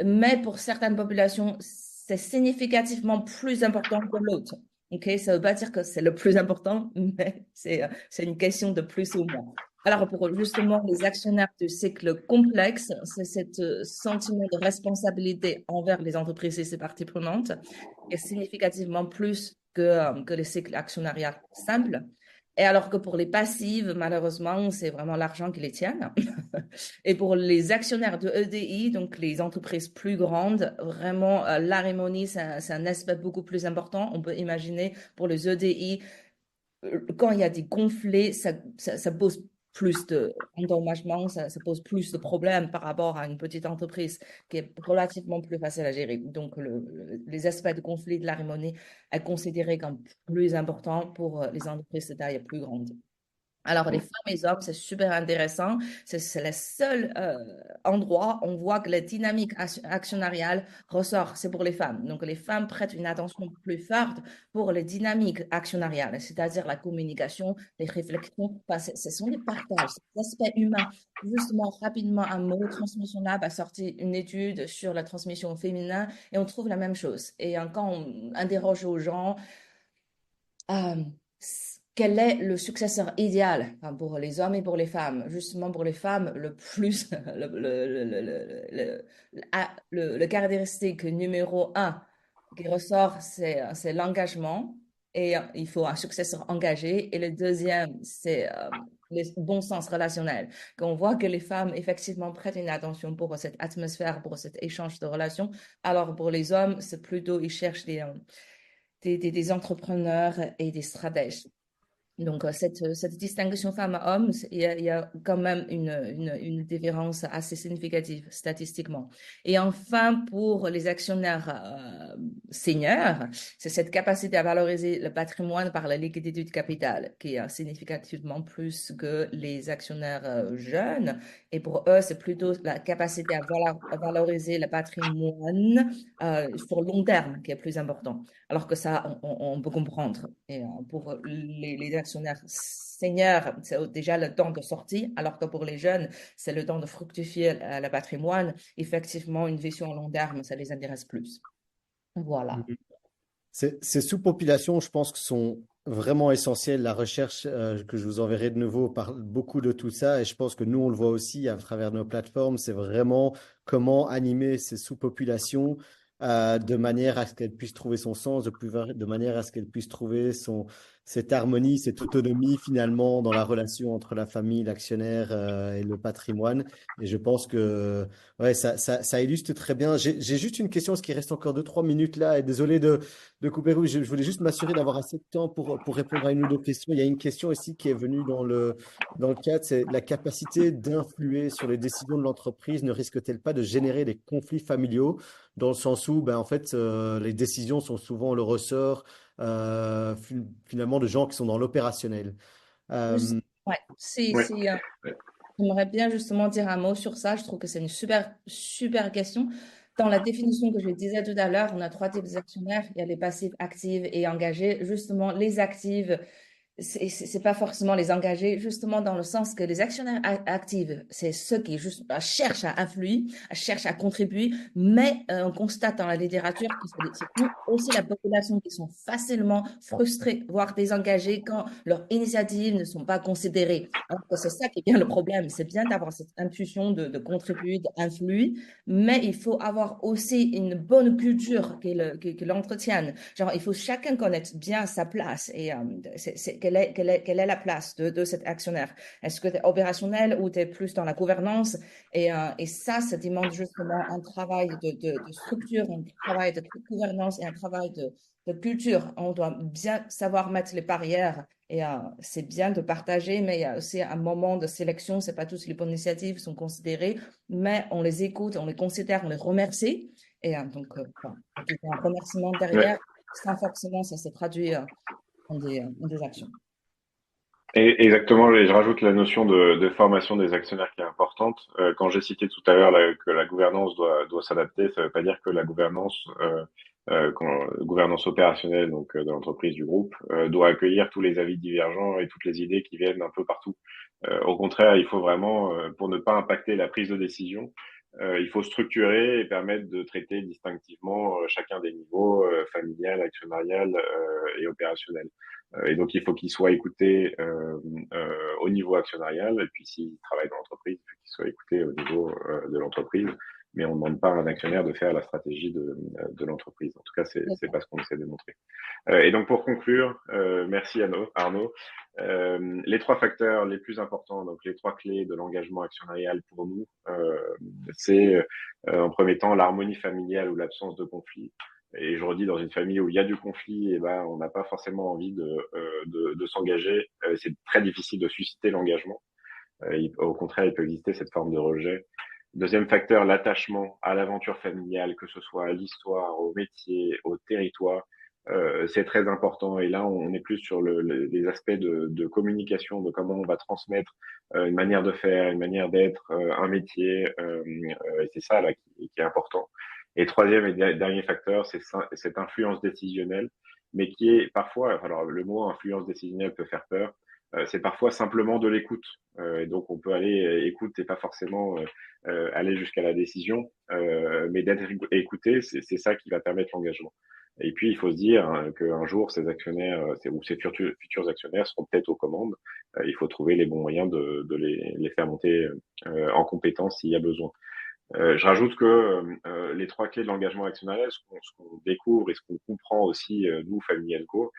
Mais pour certaines populations, c'est significativement plus important que l'autre. OK, ça ne veut pas dire que c'est le plus important, mais c'est une question de plus ou moins. Alors, pour justement les actionnaires du cycle complexe, c'est ce sentiment de responsabilité envers les entreprises et ses parties prenantes est significativement plus que les cycles actionnariat simples. Et alors que pour les passives, malheureusement, c'est vraiment l'argent qui les tient. Et pour les actionnaires de EDI, donc les entreprises plus grandes, vraiment, l'harmonie, c'est un aspect beaucoup plus important. On peut imaginer pour les EDI, quand il y a des conflits, ça pose plus d'endommagements, ça pose plus de problèmes par rapport à une petite entreprise qui est relativement plus facile à gérer. Donc, les aspects de conflit de l'harmonie est considéré comme plus important pour les entreprises de taille plus grande. Alors, les femmes et les hommes, c'est super intéressant. C'est le seul endroit où on voit que la dynamique actionnariale ressort. C'est pour les femmes. Donc, les femmes prêtent une attention plus forte pour les dynamiques actionnariales, c'est-à-dire la communication, les réflexions. Enfin, ce sont des partages, des aspects humains. Justement, rapidement, un mot, Transmission Lab a sorti une étude sur la transmission féminin et on trouve la même chose. Et quand on interroge aux gens, euh, quel est le successeur idéal pour les hommes et pour les femmes? Justement, pour les femmes, le plus, le caractéristique numéro 1 qui ressort, c'est l'engagement. Et il faut un successeur engagé. Et le deuxième, c'est le bon sens relationnel. Qu'on voit que les femmes, effectivement, prêtent une attention pour cette atmosphère, pour cet échange de relations. Alors, pour les hommes, c'est plutôt, ils cherchent des entrepreneurs et des stratèges. Donc, cette distinction femme-homme, il y a quand même une différence assez significative statistiquement. Et enfin, pour les actionnaires seniors, c'est cette capacité à valoriser le patrimoine par la liquidité du capital qui est significativement plus que les actionnaires jeunes. Et pour eux, c'est plutôt la capacité à valoriser le patrimoine sur long terme qui est plus important. Alors que ça, on peut comprendre. Et pour les actionnaires seniors, c'est déjà le temps de sortie, alors que pour les jeunes, c'est le temps de fructifier le patrimoine. Effectivement, une vision à long terme, ça les intéresse plus. Voilà. Ces sous-populations, je pense que sont vraiment essentielles. La recherche que je vous enverrai de nouveau parle beaucoup de tout ça et je pense que nous, on le voit aussi à travers nos plateformes. C'est vraiment comment animer ces sous-populations de manière à ce qu'elles puissent trouver son sens, de manière à ce qu'elles puissent trouver cette harmonie, cette autonomie finalement dans la relation entre la famille, l'actionnaire et le patrimoine. Et je pense que ouais, ça illustre très bien. J'ai juste une question, parce qu'il reste encore 2, 3 minutes là et désolé de couper. Oui, je voulais juste m'assurer d'avoir assez de temps pour répondre à une ou deux questions. Il y a une question ici qui est venue dans le chat, c'est la capacité d'influer sur les décisions de l'entreprise ne risque-t-elle pas de générer des conflits familiaux dans le sens où, ben, en fait, les décisions sont souvent le ressort finalement de gens qui sont dans l'opérationnel. Juste, Euh, ouais, Ouais. j'aimerais bien justement dire un mot sur ça. Je trouve que c'est une super question. Dans la définition que je disais tout à l'heure, on a trois types d'actionnaires. Il y a les passifs, actifs et engagés. Justement, les actives, c'est pas forcément les engagés, justement dans le sens que les actionnaires actifs, c'est ceux qui juste cherchent à influer, cherchent à contribuer, mais on constate dans la littérature que c'est aussi la population qui sont facilement frustrés, voire désengagés quand leurs initiatives ne sont pas considérées. Alors que c'est ça qui est bien le problème. C'est bien d'avoir cette intuition de contribuer, d'influer, mais il faut avoir aussi une bonne culture qui l'entretienne. Genre, il faut chacun connaître bien sa place et quelle est la place de cet actionnaire. Est-ce que tu es opérationnel ou tu es plus dans la gouvernance? Et ça demande justement un travail de structure, un travail de gouvernance et un travail de culture. On doit bien savoir mettre les barrières et c'est bien de partager, mais il y a aussi un moment de sélection. C'est pas toutes les bonnes initiatives sont considérées, mais on les écoute, on les considère, on les remercie. Et enfin, il y a un remerciement Ouais. derrière, sans forcément ça se traduit en des actions. Et exactement, et je rajoute la notion de formation des actionnaires qui est importante. Quand j'ai cité tout à l'heure que la gouvernance doit s'adapter, ça ne veut pas dire que la gouvernance, gouvernance opérationnelle donc de l'entreprise du groupe, doit accueillir tous les avis divergents et toutes les idées qui viennent un peu partout. Au contraire, il faut vraiment, pour ne pas impacter la prise de décision, il faut structurer et permettre de traiter distinctivement chacun des niveaux familial, actionnarial et opérationnel. Et donc, il faut qu'il soit écouté au niveau actionnarial, et puis s'il travaille dans l'entreprise, il faut qu'il soit écouté au niveau de l'entreprise. Mais on ne demande pas à un actionnaire de faire la stratégie de l'entreprise. En tout cas, c'est pas ce qu'on essaie de montrer. Et donc, pour conclure, merci Arnaud. Les trois facteurs les plus importants, donc les trois clés de l'engagement actionnarial pour nous, c'est en premier temps l'harmonie familiale ou l'absence de conflit. Et je redis, dans une famille où il y a du conflit, eh ben, on n'a pas forcément envie de s'engager. C'est très difficile de susciter l'engagement. Au contraire, il peut exister cette forme de rejet. Deuxième facteur, l'attachement à l'aventure familiale, que ce soit à l'histoire, au métier, au territoire. C'est très important. Et là, on est plus sur les aspects de communication, de comment on va transmettre une manière de faire, une manière d'être, un métier. Et c'est ça là qui est important. Et troisième et dernier facteur, c'est cette influence décisionnelle, mais qui est parfois, alors le mot influence décisionnelle peut faire peur, c'est parfois simplement de l'écoute. Et donc on peut aller écoute et pas forcément aller jusqu'à la décision, mais d'être écouté, c'est ça qui va permettre l'engagement. Et puis il faut se dire hein, qu'un jour ces actionnaires ou ces futurs actionnaires seront peut-être aux commandes. Il faut trouver les bons moyens de les faire monter en compétence s'il y a besoin. Je rajoute que les trois clés de l'engagement actionnarial, ce qu'on découvre et ce qu'on comprend aussi, nous, Family Co,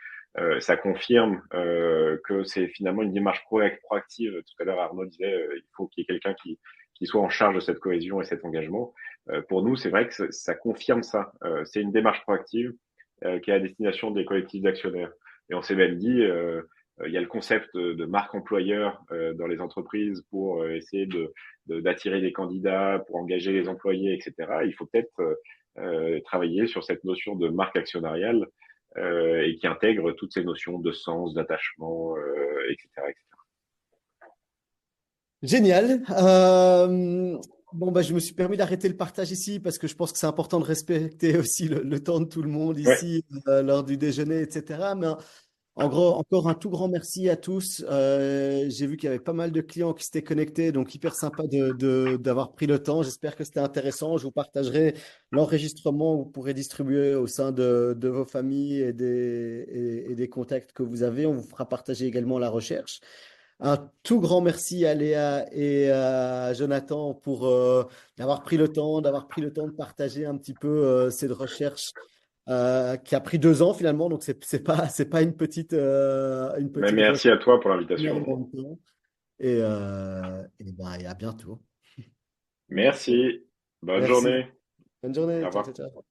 ça confirme que c'est finalement une démarche proactive. Tout à l'heure, Arnaud disait il faut qu'il y ait quelqu'un qui soit en charge de cette cohésion et cet engagement. Pour nous, c'est vrai que ça confirme ça. C'est une démarche proactive qui est à destination des collectifs d'actionnaires. Et on s'est même dit, il y a le concept de marque employeur dans les entreprises pour essayer d'attirer des candidats, pour engager les employés, etc. Il faut peut-être travailler sur cette notion de marque actionnariale et qui intègre toutes ces notions de sens, d'attachement, etc., etc. Génial. Bon, bah, je me suis permis d'arrêter le partage ici parce que je pense que c'est important de respecter aussi le temps de tout le monde Ouais, ici lors du déjeuner, etc. Mais en gros, encore un tout grand merci à tous. J'ai vu qu'il y avait pas mal de clients qui s'étaient connectés, donc hyper sympa d'avoir pris le temps. J'espère que c'était intéressant. Je vous partagerai l'enregistrement. Vous pourrez distribuer au sein de vos familles et des contacts que vous avez. On vous fera partager également la recherche. Un tout grand merci à Léa et à Jonathan pour d'avoir pris le temps de partager un petit peu cette recherche qui a pris 2 ans finalement. Donc c'est pas une mais petite recherche merci à toi pour en l'invitation. même temps. Et à bientôt. Merci. Bonne Merci. journée. Bonne Au journée. Ciao, revoir. ciao, ciao.